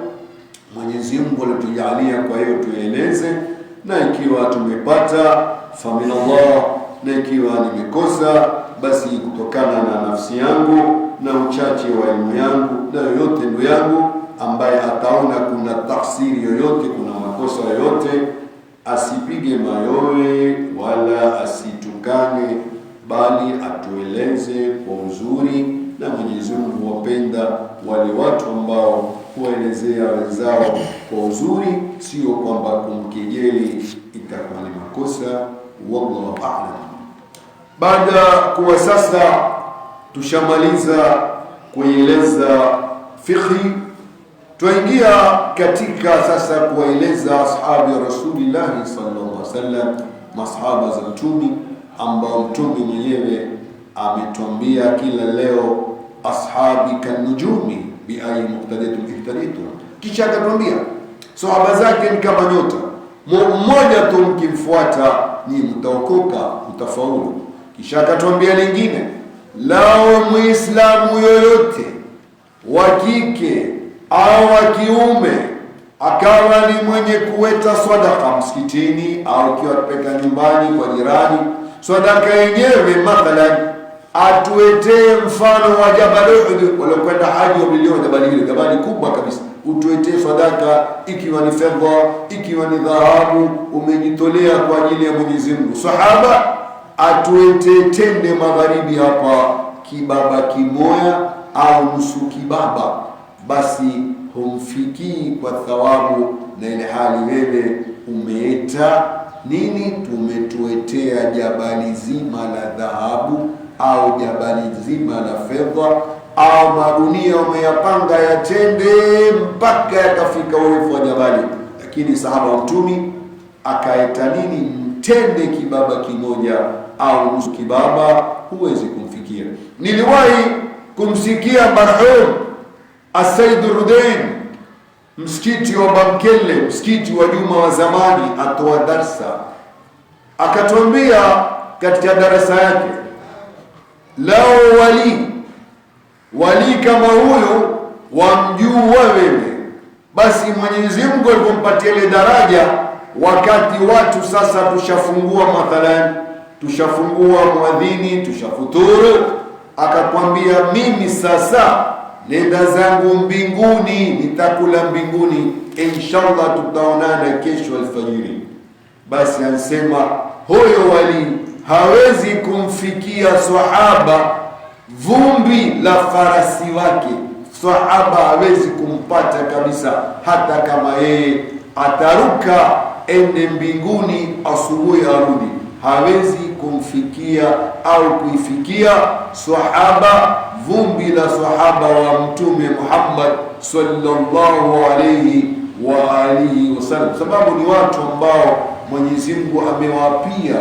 Mwenyezi Mungu alitujalia. amejalia. Kwa hiyo tueleze, na ikiwa tumepata faminallah, na ikiwa nimekosa basi kutokana na nafsi yangu na uchache wa elimu yangu. Na yoyote ndugu yangu ambaye ataona kuna tafsiri yoyote, kuna makosa yoyote, asipige mayowe wala asitukane, bali atueleze kwa uzuri. Na Mwenyezi Mungu wapenda wale watu ambao huelezea wenzao kwa uzuri, sio kwamba kumkejeli itakuwa ni makosa. Wallahu a'lam. Baada kuwa sasa tushamaliza kueleza fiqhi, tuingia katika sasa kueleza ashabi Rasulillah sallallahu alaihi wasallam, masahaba za Mtume ambao Mtume mwenyewe ametuambia kila leo, ashabi kanujumi bi ayi muqtadatin ihtaditu. Kisha akatuambia sahaba zake ni kama nyota, mmoja tu mkimfuata ni mtaokoka, mtafaulu. Kisha akatuambia lingine, lao muislamu yoyote wa kike au wa kiume akawa ni mwenye kuweta sadaka msikitini au kiwa peka nyumbani kwa jirani, sadaka yenyewe mathalan atuetee mfano wa Jabal Uhud, walokwenda haji wameliona jabali kubwa kabisa, utuetee sadaka, ikiwa ni fedha, ikiwa ni dhahabu, umejitolea kwa ajili ya Mwenyezi Mungu. Sahaba atuetee tende magharibi hapa kibaba kimoya au nusu kibaba, basi humfikii kwa thawabu, na ile hali wewe umeeta nini? Tumetuetea jabali zima la dhahabu au jabali zima la fedha au magunia umeyapanga ya tende mpaka yakafika urefu wa jabali. Lakini sahaba wa Mtume akaeta nini? Mtende kibaba kimoja au nusu kibaba, huwezi kumfikia. Niliwahi kumsikia marhum As-Sayyid Rudain, msikiti wa Bamkele, msikiti wa Juma wa zamani, atoa darsa, akatuambia katika darasa yake, lao wali kama huyo wamjua wewe, basi Mwenyezi Mungu alipompatia ile daraja, wakati watu sasa tushafungua mathalan, tushafungua muadhini, tushafuturu, akakwambia mimi sasa nenda zangu mbinguni, nitakula mbinguni, inshallah tutaonana kesho alfajiri. Basi ansema huyo wali hawezi kumfikia sahaba vumbi la farasi wake. Sahaba hawezi kumpata kabisa, hata kama yeye ataruka ende mbinguni asubuhi arudi, hawezi kumfikia au kuifikia sahaba vumbi la sahaba wa Mtume Muhammad sallallahu alayhi wa alihi wasallam, sababu ni watu ambao Mwenyezi Mungu amewapia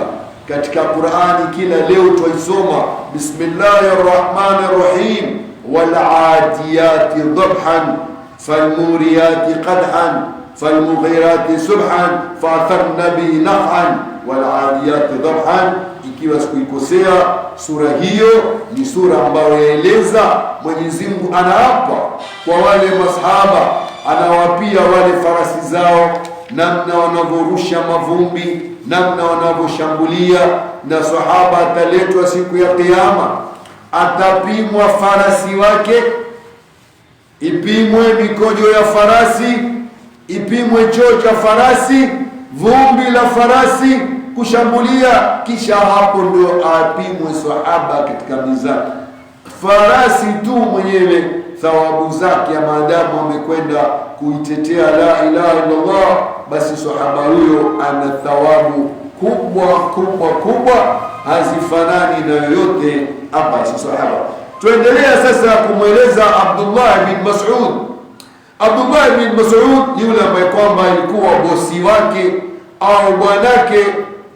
katika Qur'ani. Kila leo tuisoma bismillahir rahmanir rahim, wal adiyati dhabhan falmuriyati qadhan falmughirati subhan fa'atharna bi naf'an wal adiyati dhabhan. Ikiwa sikuikosea, sura hiyo ni sura ambayo yaeleza Mwenyezi Mungu anaapa kwa wale masahaba, anawapia wale farasi zao, namna wanavyorusha mavumbi, namna wanavyoshambulia. Na sahaba ataletwa siku ya Kiyama, atapimwa farasi wake, ipimwe mikojo ya farasi, ipimwe choo cha farasi, vumbi la farasi kushambulia, kisha hapo ndio apimwe sahaba katika mizani. Farasi tu mwenyewe thawabu zake ya maadamu amekwenda kuitetea la ilaha illallah, basi sahaba huyo ana thawabu kubwa, hazifanani na yoyote hapa si sahaba. Tuendelea sasa kumweleza Abdullah bin Mas'ud. Abdullah bin Mas'ud yule ambaye kwamba alikuwa bosi wake au bwanake,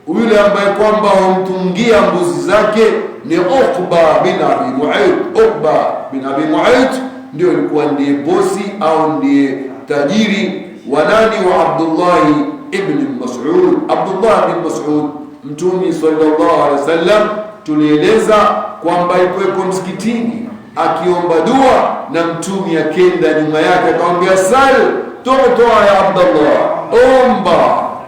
yule ambaye kwamba humtungia mbuzi zake ni Uqba bin Abi Mu'ayt. Uqba bin Abi Mu'ayt ndio alikuwa ndiye bosi au ndiye tajiri wa nani? Wa Abdullah ibn Mas'ud. Abdullah bin Mas'ud, Mtume sallallahu alaihi wasallam tulieleza kwamba alikuwa msikitini akiomba dua, na Mtume akenda nyuma yake akamwambia, sal tu'ta ya Abdullah, omba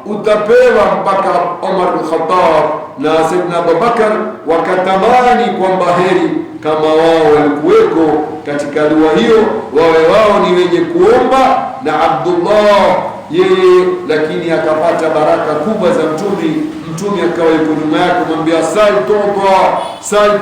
utapewa. Mpaka Umar bin Khattab na Sayyidina Abubakar wakatamani kwamba heri kama wao walikuweko katika dua hiyo, wawe wao ni wenye kuomba na Abdullah yeye, lakini akapata baraka kubwa za Mtume akawa yuko nyuma yake kumwambia sal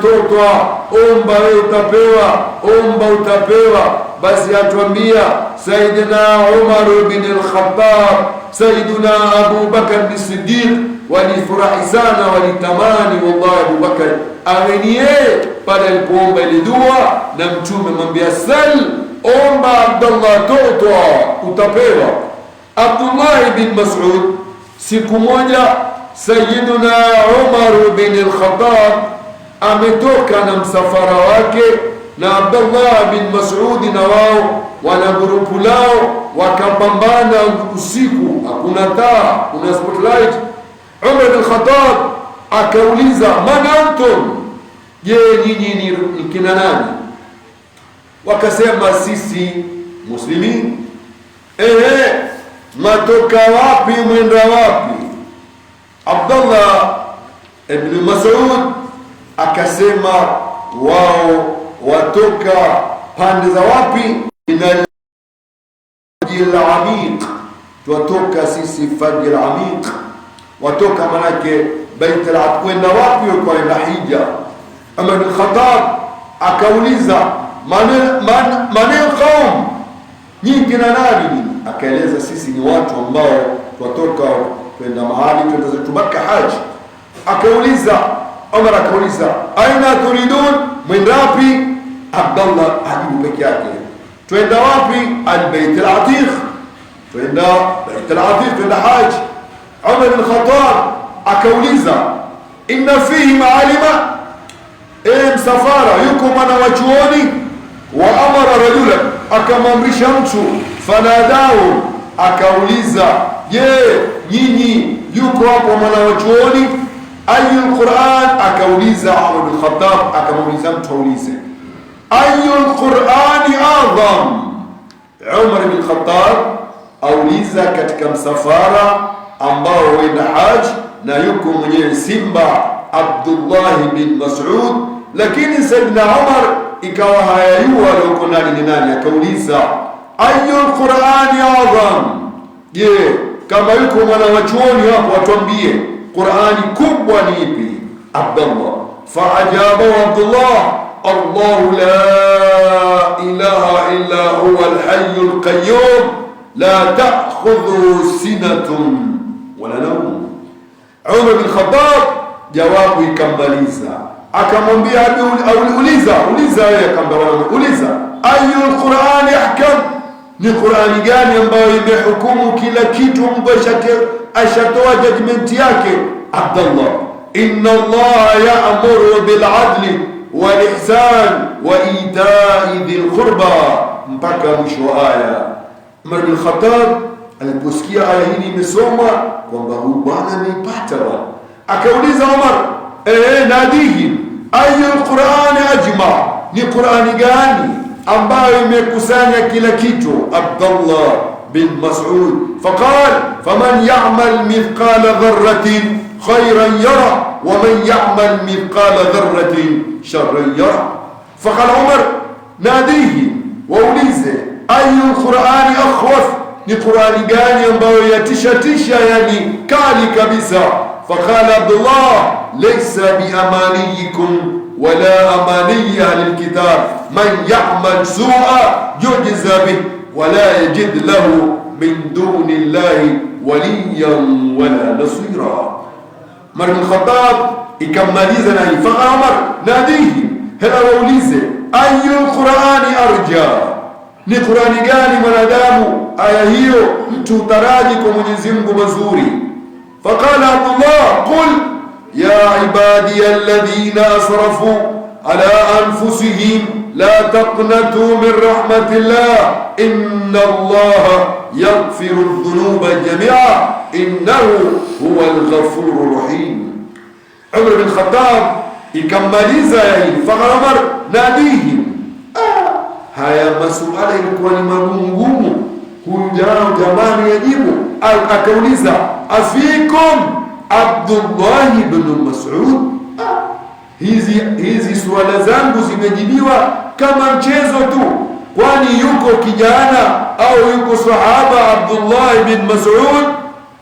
tu'ta, omba wewe utapewa, omba utapewa. Basi atuambia Sayyidina Umar bin al-Khattab, Sayyidina Abu Bakar as-Siddiq walifurahi sana, walitamani wallahi Abu Bakar awe ni yeye pale alipoomba ile dua, na Mtume mwambia sal, omba Abdullah, tu'ta, utapewa. Abdullah bin Mas'ud, siku moja Sayyiduna Umar bin al-Khattab ametoka na msafara wake na Abdullah bin Mas'ud, na wao wana grupu lao, wakapambana usiku, hakuna taa, kuna spotlight. Umar bin Khattab akauliza, man antum, je, nyinyi ni kina nani? Wakasema sisi muslimin. Matoka wapi, mwenda wapi? Abdullah ibn Mas'ud akasema wao watoka pande za wapi? Minal Fajr al-Amiq, twatoka sisi Fajr al-Amiq. Watoka manake Bait al-Atiq. Kwenda wapi? Kwenda hija. Umar bin Khattab akauliza, man qaum, nyinyi kina nani? Akaeleza, sisi ni watu ambao twatoka kwenda mahali twenda zetu Makka haji. Akauliza Umar, akauliza aina turidun, mwenda wapi? Abdullah ajibu peke yake, twenda wapi? Al-Bait al-Atiq, twenda Bait al-Atiq, twenda haji. Umar bin Khattab akauliza, inna fihi maalima, msafara yuko mwana wa chuoni. Wa amara rajulan, akamamrisha mtu. Fanadahu, akauliza, je, nyinyi yuko hapo mwana wa chuoni? Ayyul Qur'an, akauliza Umar bin Khattab, akamuuliza mtu aulize, ayyul Qur'ani a'zam. Umar bin Khattab auliza katika msafara ambao wenda haji, na yuko mwenyewe simba Abdullah bin Mas'ud, lakini Sayyidina Umar ikawa hayajua yuko nani ni nani. Akauliza, ayyul Qur'ani a'zam, je, kama yuko mwana wa chuoni hapo atuambie Qur'ani kubwa ni ipi? Abdullah faajaba Abdullah, Allahu la ilaha illa huwa al-hayyul qayyum la ta'khudhuhu sinatun wala nawm. Umar bin Khattab jawabu ikambaliza, akamwambia uliza wewe, akamwambia uliza, ayyul Qur'ani ahkam, ni Qur'ani gani ambayo imehukumu kila kitu, Mungu ashatoa judgment yake? Abdullah, inna Allah ya'muru bil adli wal ihsan wa ita'i dhil qurba, mpaka mwisho wa aya. Umar bin Khattab aliposikia aya hii imesoma kwamba huyu bwana ameipata bwana, akauliza Umar, nadihi ayyul Qur'ani ajma, ni Qur'ani gani ambayo imekusanya kila kitu? Abdullah bin Mas'ud faqala, faman ya'mal mithqala dharratin khayran yara wa man ya'mal mithqala dharratin sharran yara. Faqala Umar, nadihi, waulize, ayyul Qur'ani akhwaf, ni Qur'ani gani ambayo yatishatisha, yani kali kabisa? Faqala Abdullah, laysa biamaniyikum wala amaniyi ahlil kitab, man ya'mal su'a yujza bih wala yajid lahu min duni llahi waliyan wala nasira. Umar bin Khattab ikamaliza na hii. Faqala Umar, nadihi, hela waulize, ayyul Qur'ani arja, ni Qur'ani gani mwanadamu aya hiyo mtu utaraji kwa Mwenyezi Mungu mazuri? Faqala Abdullah, qul ya ibadiya alladhina asrafu ala anfusihim la taqnatu min rahmatillah inna Allah yaghfiru dhunuba jami'a innahu huwa al-ghafurur rahim. Umar bin Khattab ikamaliza hii. Faqala Umar, nadihi, haya masuala ilikuwa ni magumu. huyu jamani yajibu, akauliza afikum Abdullah ibn Mas'ud, hizi suala zangu zimejibiwa kama mchezo tu, kwani yuko kijana au yuko sahaba Abdullah ibn Mas'ud?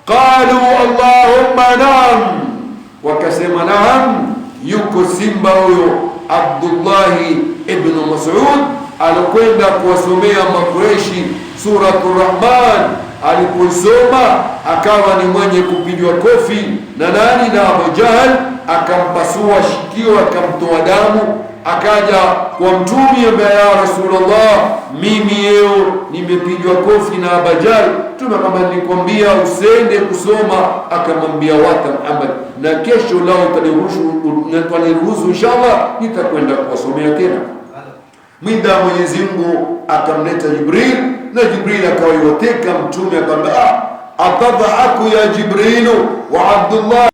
Qalu Allahumma naam, wakasema naam, yuko simba huyo Abdullah ibn Mas'ud alikwenda kuwasomea Makureshi Suratul Rahman. Alipoisoma akawa ni mwenye kupigwa kofi na nani? Na Abu Jahl, akampasua shikio, akamtoa damu. Akaja kwa Mtume ambaye, ya Rasulullah, mimi leo nimepigwa kofi na Abu Jahl. Mtume akamwambia, nilikwambia usende kusoma. Akamwambia, wata Muhammad, na kesho lao utaniruhusu inshallah, nitakwenda kuwasomea tena. Mwida Mwenyezi Mungu akamleta Jibril, na Jibril akawayoteka Mtume, akamwambia, atadhaku ya Jibrilu wa Abdullah,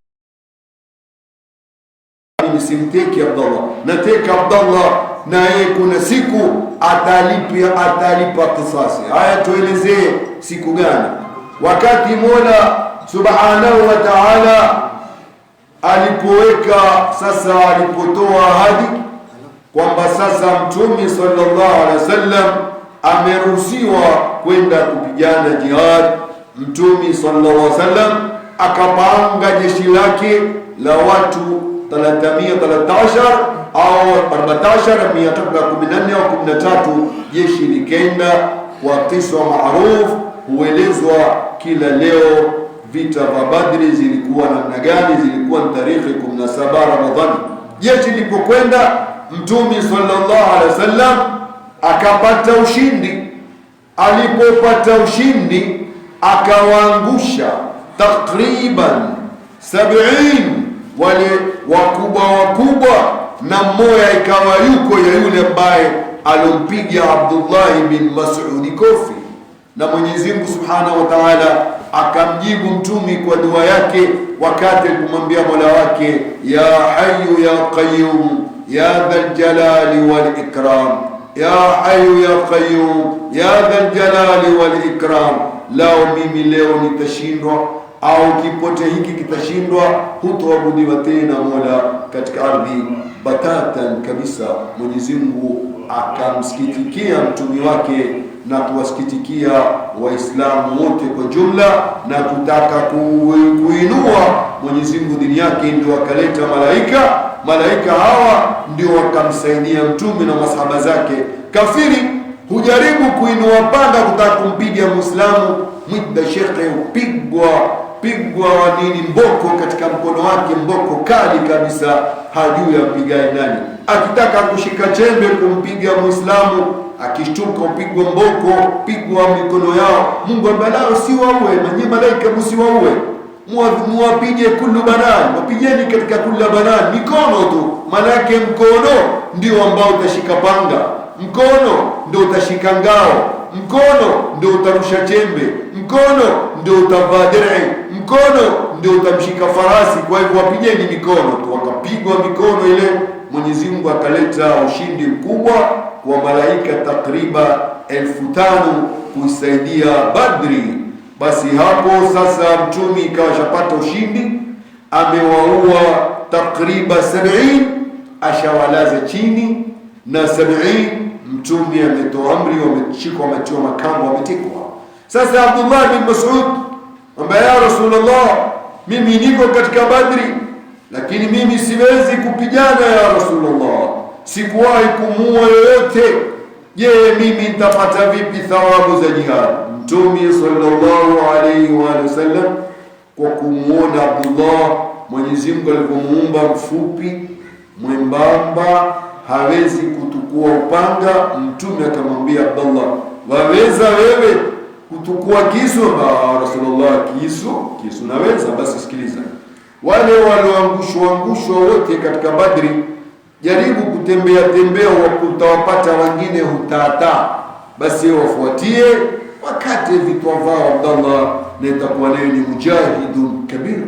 simteki Abdullah, nateka Abdullah, na yeye kuna siku atalipa kisasi. Haya, tuelezee siku gani? Wakati Mola Subhanahu wa Ta'ala alipotoa ahadi kwamba sasa Mtume sallallahu alaihi wasallam ameruhusiwa kwenda kupigana jihad, Mtume sallallahu alaihi wasallam akapanga jeshi lake la watu 313 au 14 au 13. Jeshi likenda kwa kiswa maarufu, huelezwa kila leo vita vya Badri zilikuwa namna gani. Zilikuwa ni tarehe 17 Ramadhani. Jeshi lilipokwenda, Mtume sallallahu alaihi wasallam akapata ushindi. Alipopata ushindi, akawaangusha takriban 70 wale wakubwa, na mmoja ikawa yuko ya yule ambaye alompiga Abdullah bin Mas'ud kofi. Na Mwenyezi Mungu Subhanahu wa Ta'ala akamjibu Mtume kwa dua yake, wakati alipomwambia Mola wake, ya Hayyu ya Qayyum ya Dhal Jalali wal Ikram, ya Hayyu ya Qayyum ya Dhal Jalali wal Ikram, lao mimi leo nitashindwa au kipote hiki kitashindwa, hutoabudiwa tena Mola katika ardhi batatan kabisa. Mwenyezi Mungu akamsikitikia mtume wake na kuwasikitikia Waislamu wote kwa jumla, na kutaka kuinua Mwenyezi Mungu dini yake, ndio akaleta malaika hawa ndio wakamsaidia mtume na masahaba zake. Kafiri hujaribu kuinua panga kutaka kumpiga Muislamu, mwida shekhe pigwa nini, mboko katika mkono wake, mboko kali kabisa, hajui apigae nani. Akitaka kushika chembe kumpiga Muislamu, akishtuka upigwa mboko, pigwa mikono yao. Mungu ambalao siwaue, manye malaika msiwaue, muwapige kullu banan, wapigeni katika kullu banan, mikono tu. Manake mkono ndio ambao utashika panga, mkono ndio utashika ngao, mkono ndio utarusha chembe, mkono ndio utavaa dir'i, mkono ndio utamshika farasi. Kwa hivyo wapigeni mikono tu. Wakapigwa mikono ile, Mwenyezi Mungu akaleta ushindi mkubwa kwa malaika takriban 5,000 kuisaidia Badri. Basi hapo sasa Mtume ikawashapata ushindi, amewaua takriban 70, ashawalaza chini, na 70 Mtume ametoa amri, wameshikwa, wametiwa makamba, wametekwa. Sasa Abdullah bin Mas'ud ambaye, ya Rasulullah, mimi niko katika Badri, lakini mimi siwezi kupigana ya Rasulullah, sikuwahi kumuua yoyote. Je, mimi nitapata vipi thawabu za jihad? Mtume sallallahu alaihi wa sallam kwa kumuona Abdullah, Mwenyezi Mungu alipomuumba mfupi mwembamba, hawezi kutukua upanga. Mtume akamwambia Abdullah, waweza wewe kutukua kisu? Rasulullah, kisu naweza. Basi sikiliza, wale walioangushwa wote katika Badri, jaribu kutembea, utawapata wengine hutata, basi wafuatie, wakati vitwa vao Abdullah, na itakuwa naye ni mujahidun kabir.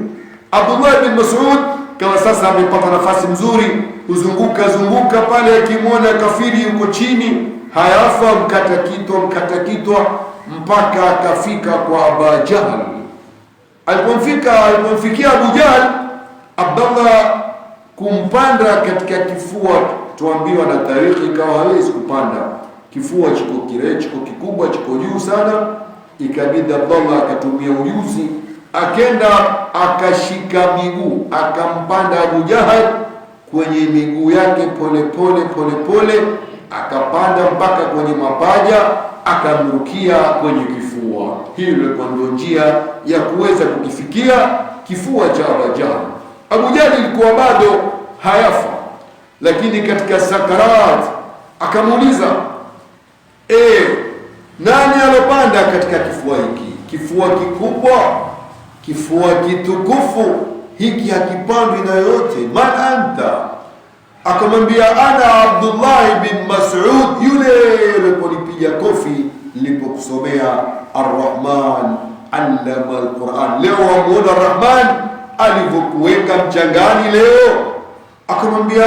Abdullah bin Mas'ud kama sasa amepata nafasi mzuri, zunguka pale, akimwona kafiri yuko chini, hayafa, mkata kitwa, mpaka akafika kwa Abu Jahl. Alipomfikia Abu Jahl, Abdallah kumpanda katika kifua, tuambiwa na tarikhi, ikawa hawezi kupanda. Kifua chiko kirefu, chiko kikubwa, chiko juu sana. Ikabidi Abdallah akatumia ujuzi, akenda akashika miguu, akampanda Abu Jahl kwenye miguu yake pole pole, akapanda mpaka kwenye mapaja, akamrukia kwenye kifua. Hii ilikuwa ndio njia ya kuweza kukifikia kifua cha Abu Jahl. Abu Jahl ilikuwa bado hayafa, lakini katika sakarat akamuuliza, nani alopanda katika kifua hiki? Kifua kikubwa, kifua kitukufu hiki hakipandwi na yote. Man anta? Akamwambia, ana Abdullah bin Mas'ud, yule aliponipiga kofi nilipokusomea Ar-Rahman allama al-Quran. Leo wamuona Ar-Rahman alivyokuweka mchangani leo. Akamwambia,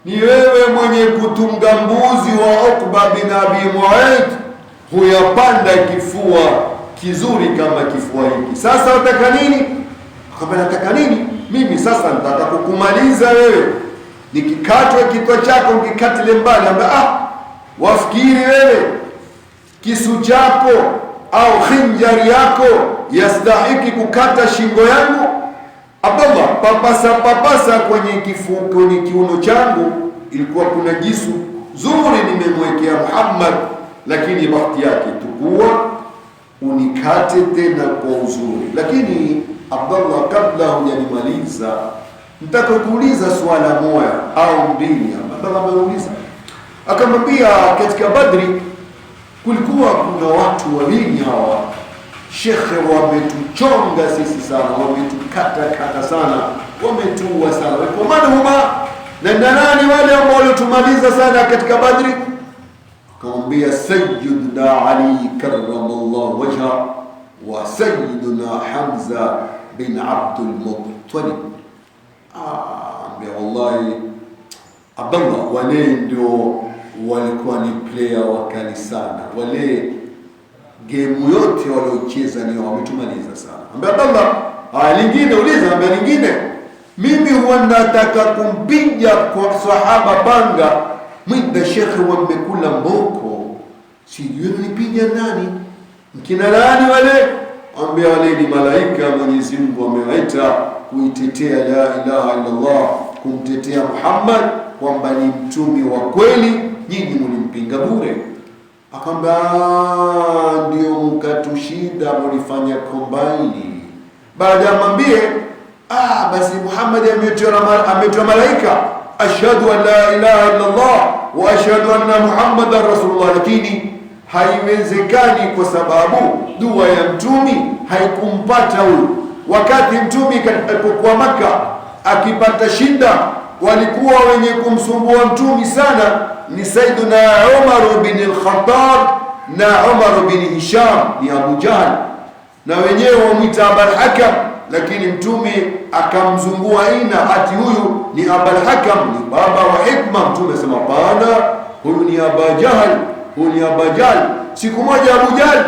ni wewe mwenye kutunga mbuzi wa Uqba bin Abi Mu'ayth, huyapanda kifua kizuri kama kifua hiki. Sasa wataka nini? Akamwambia, nataka nini? Mimi sasa nataka kukumaliza wewe, nikikatwe kichwa chako nikikatile mbali. Wafikiri wewe kisu chako au khinjari yako yastahiki kukata shingo yangu? Abdallah papasa kwenye kiuno changu, ilikuwa kuna jisu zuri nimemwekea Muhammad, lakini bahati yake tukua unikate tena kwa uzuri. Lakini Abdallah, kabla hujanimaliza, nitaka kuuliza swala moja au mbili. Abdallah ameuliza, akamwambia, katika Badri kulikuwa kuna watu wawili hawa shekhe, wametuchonga sisi sana, wametukata sana, wametuua sana. Kwa maana huma na nani wale ambao walitumaliza sana katika Badri? Akamwambia, Sayyiduna Ali karramallahu wajha wa Sayyiduna Hamza bin Abdul Muttalib. Wallahi Abdallah, wale ndio walikuwa ni player wakali sana, wale game yote waliocheza ni wametumaliza sana. Ambia Abdallah, lingine uliza. Ambia lingine, mimi huwa nataka kumpiga kwa sahaba panga, mwida shekhe wamekula mboko, sijui nipiga nani, mkina nani wale? Ambia wale ni malaika Mwenyezi Mungu amewaita kuitetea la ilaha illallah, kumtetea Muhammad kwamba ni mtume wa kweli, nyinyi mlimpinga bure. Akamwambia, ndio mkatushida, mlifanya kombaini. Baada ya mwambie, basi Muhammad ametoa malaika, ashhadu an la ilaha illallah wa ashhadu anna Muhammadan rasulullah. Lakini haiwezekani, kwa sababu dua ya mtumi haikumpata huyu. Wakati mtumi alipokuwa Maka akipata shida, walikuwa wenye kumsumbua mtumi sana ni Sayyiduna Umar bin al-Khattab na Umar bin Hisham, ni Abu Jahl, na wenyewe wamwita Abul Hakam. Lakini mtume akamzungua ati huyu ni Abul Hakam, ni baba wa hikma. Mtume sema hapana, huyu ni Abu Jahl, huyu ni Abu Jahl. Siku moja Abu Jahl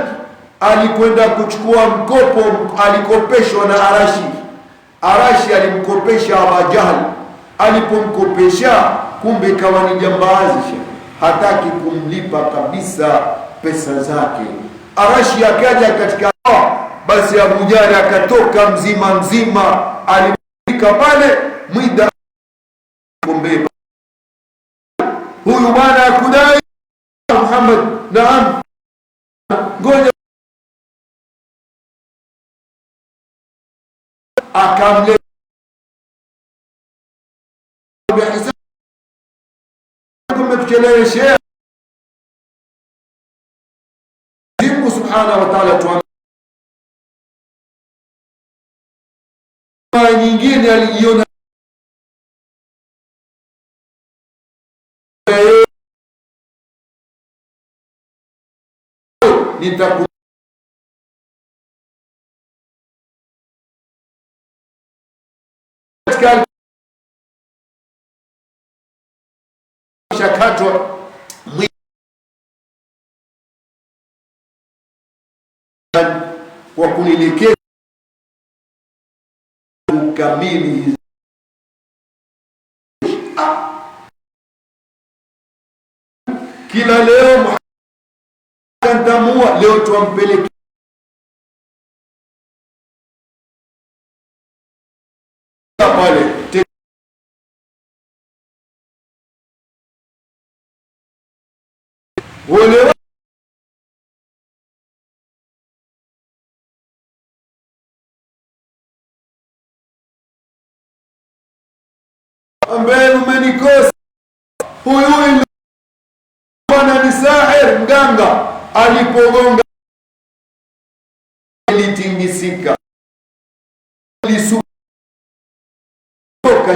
alikwenda kuchukua mkopo, alikopeshwa na Arashi alimkopesha Abu Jahl. Alipomkopesha, kumbe kawa ni jambazi, hataki kumlipa kabisa pesa zake. Arashi akaja katika, basi Abu Jahl akatoka mzima, alifika pale mwida kumbe huyu bwana akudai Muhammad, naam, ngoja, akamle kumekucheleweshea. Mungu subhanahu wa ta'ala tuambia nyingine, alijiona nitaku shakatwa kwa kunielekeza kamili. Kila leo kantamua, leo tuampeleke pale wale ambaye umenikosa. Huyu bwana ni sahir, mganga. Alipogonga litingisika, lisuka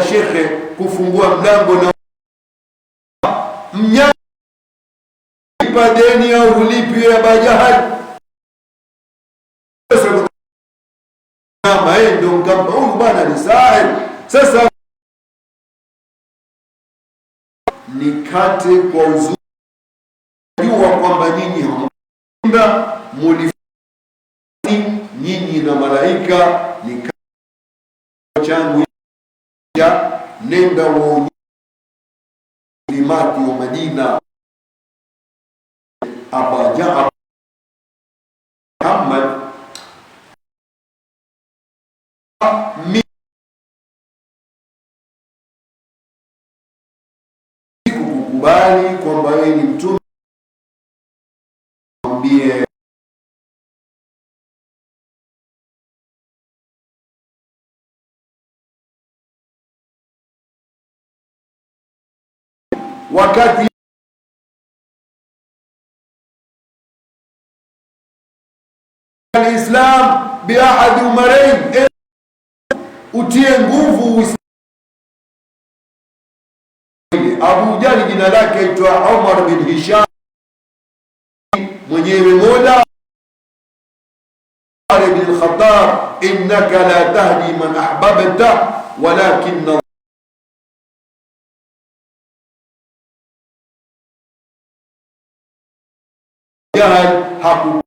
shekhe kufungua mlango na mnyama deni au ulipi ya Bajahal ndo mkamba huyu bwana ni sahir. Sasa nikate kwa uzuri, jua kwamba nyinyi hamunda mulifani, nyinyi na malaika. Nikate changu ya nenda wa limati wa Madina Abaja Muhammad kukubali kwamba wewe ni mtume, mwambie wakati Islam biahadi umarain, utie nguvu. Abu Jali jina lake aitwa Umar bin Hisham, mwenyewe mola bin Khattab, innaka la tahdi man ahbabta walakin Jahal haku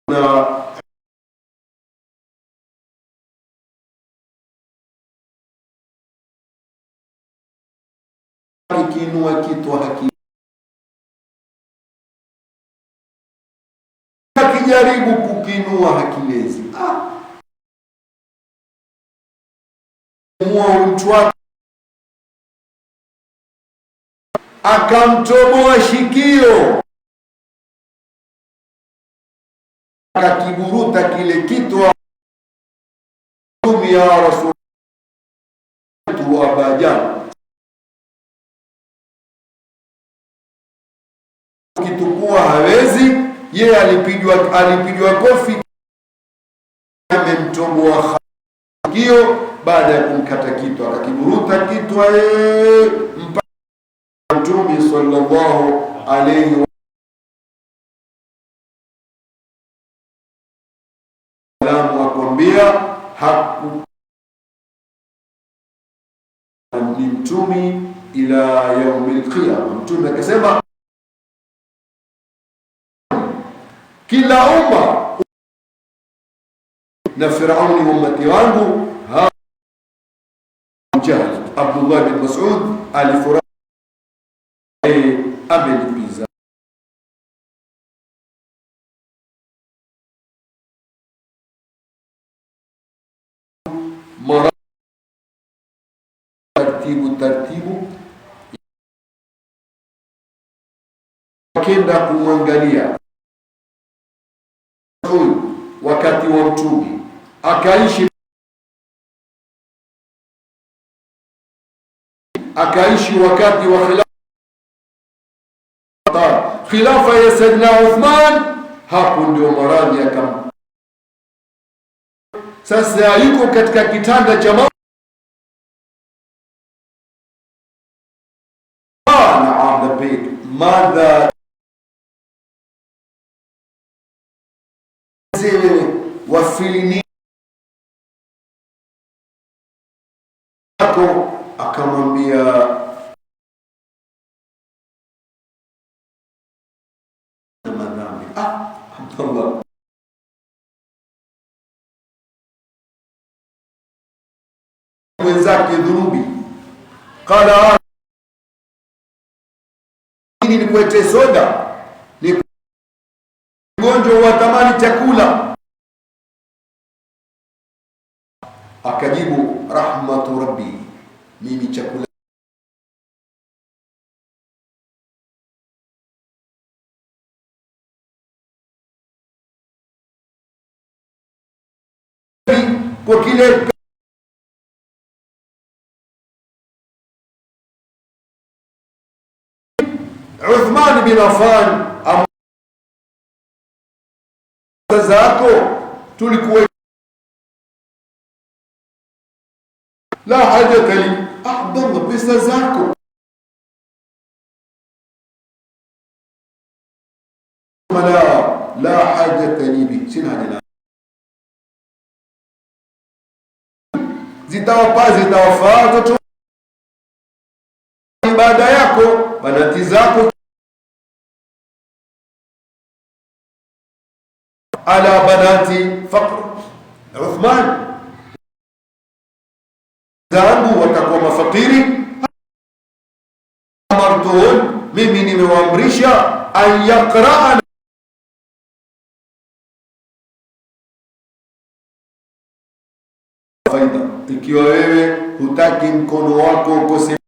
na kiinua kitu haki, akijaribu kukinua hakilezi. Mtu akamtoboa shikio, akakiburuta kile kitu ya Rasul wa Bajan, kitukua hawezi yeye. Alipigwa kofi, amemtoboa shikio. Baada ya kumkata kitu akakiburuta kitu mpaka Mtume sallallahu alayhi wasallam akwambia haku ni mtume ila yaumil qiyama. Mtume akasema kila umma na Firauni ummati wangu. Abdullah bin Mas'ud alifurahi amelipiza mara taratibu, akenda kumwangalia wakati wa mtume, akaishi wakati wa khilafa ya Sayyidina Uthman. Hapo ndio maradhi akam. Sasa yuko katika kitanda cha madha wafilini ako, akamwambia wenzake dhunubi. Qala nikuete soda, ni mgonjwa wa tamani chakula. Akajibu, rahmatu rabbi, mimi chakula kwa kile Uthman bin Affan zako tulikuwa la hajata li Abdullah, pesa zako la hajata li bi, sina haja zitawafaa watoto ibada yako, banati zako, ala banati faqr. Uthman zangu watakuwa mafakiri, amartuhun, mimi nimewaamrisha an yaqra'ana. Faida, ikiwa wewe hutaki mkono wako ukose,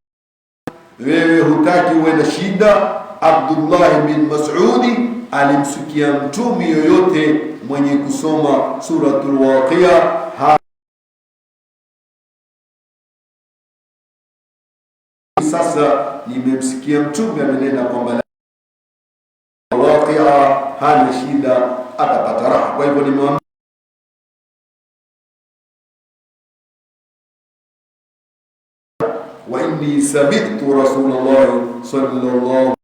wewe hutaki uwe na shida. Abdullah bin Mas'udi alimsikia mtumi yoyote mwenye kusoma suratul Waqi'a. Sasa nimemsikia mtume amenena kwamba Waqi'a hana shida, atapata raha. Kwa hivyo nimwambia wa inni sami'tu Rasulullah sallallahu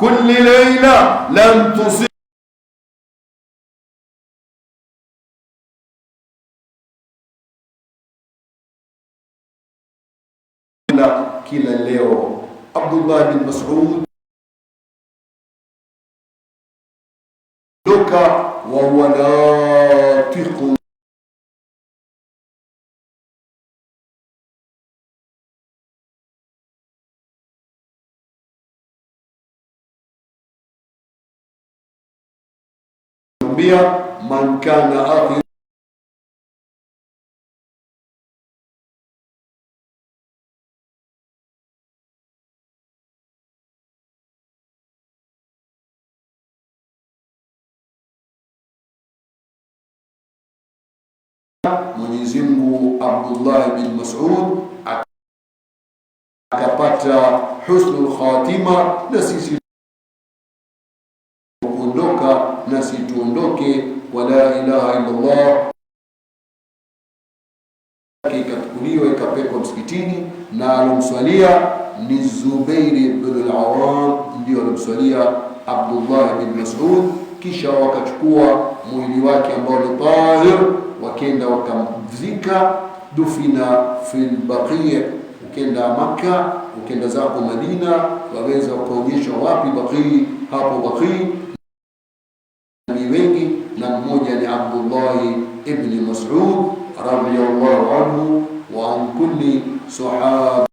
kulli layla lam tusib, kila leo. Abdullah bin Mas'ud doka wa wanatiqu bia man kana akhir Mwenyezi Mungu. Abdullah bin Mas'ud akapata husnul khatima, na sisi kuondoka nasi tuondoke. Wala ilaha illa Allah ikachukuliwa ikapekwa msikitini, na alomswalia ni Zubair ibn al-Awwam, ndio alomswalia Abdullah bin Mas'ud. Kisha wakachukua mwili wake ambao ni tahir, wakenda wakamzika. Dufina fil Baqi'. Ukenda Makka, ukenda zako Madina, waweza ukaonyeshwa wapi Baqi'. Hapo Baqi' ni wengi, na mmoja ni Abdullah ibn Mas'ud radiyallahu anhu wa an kulli sahaba.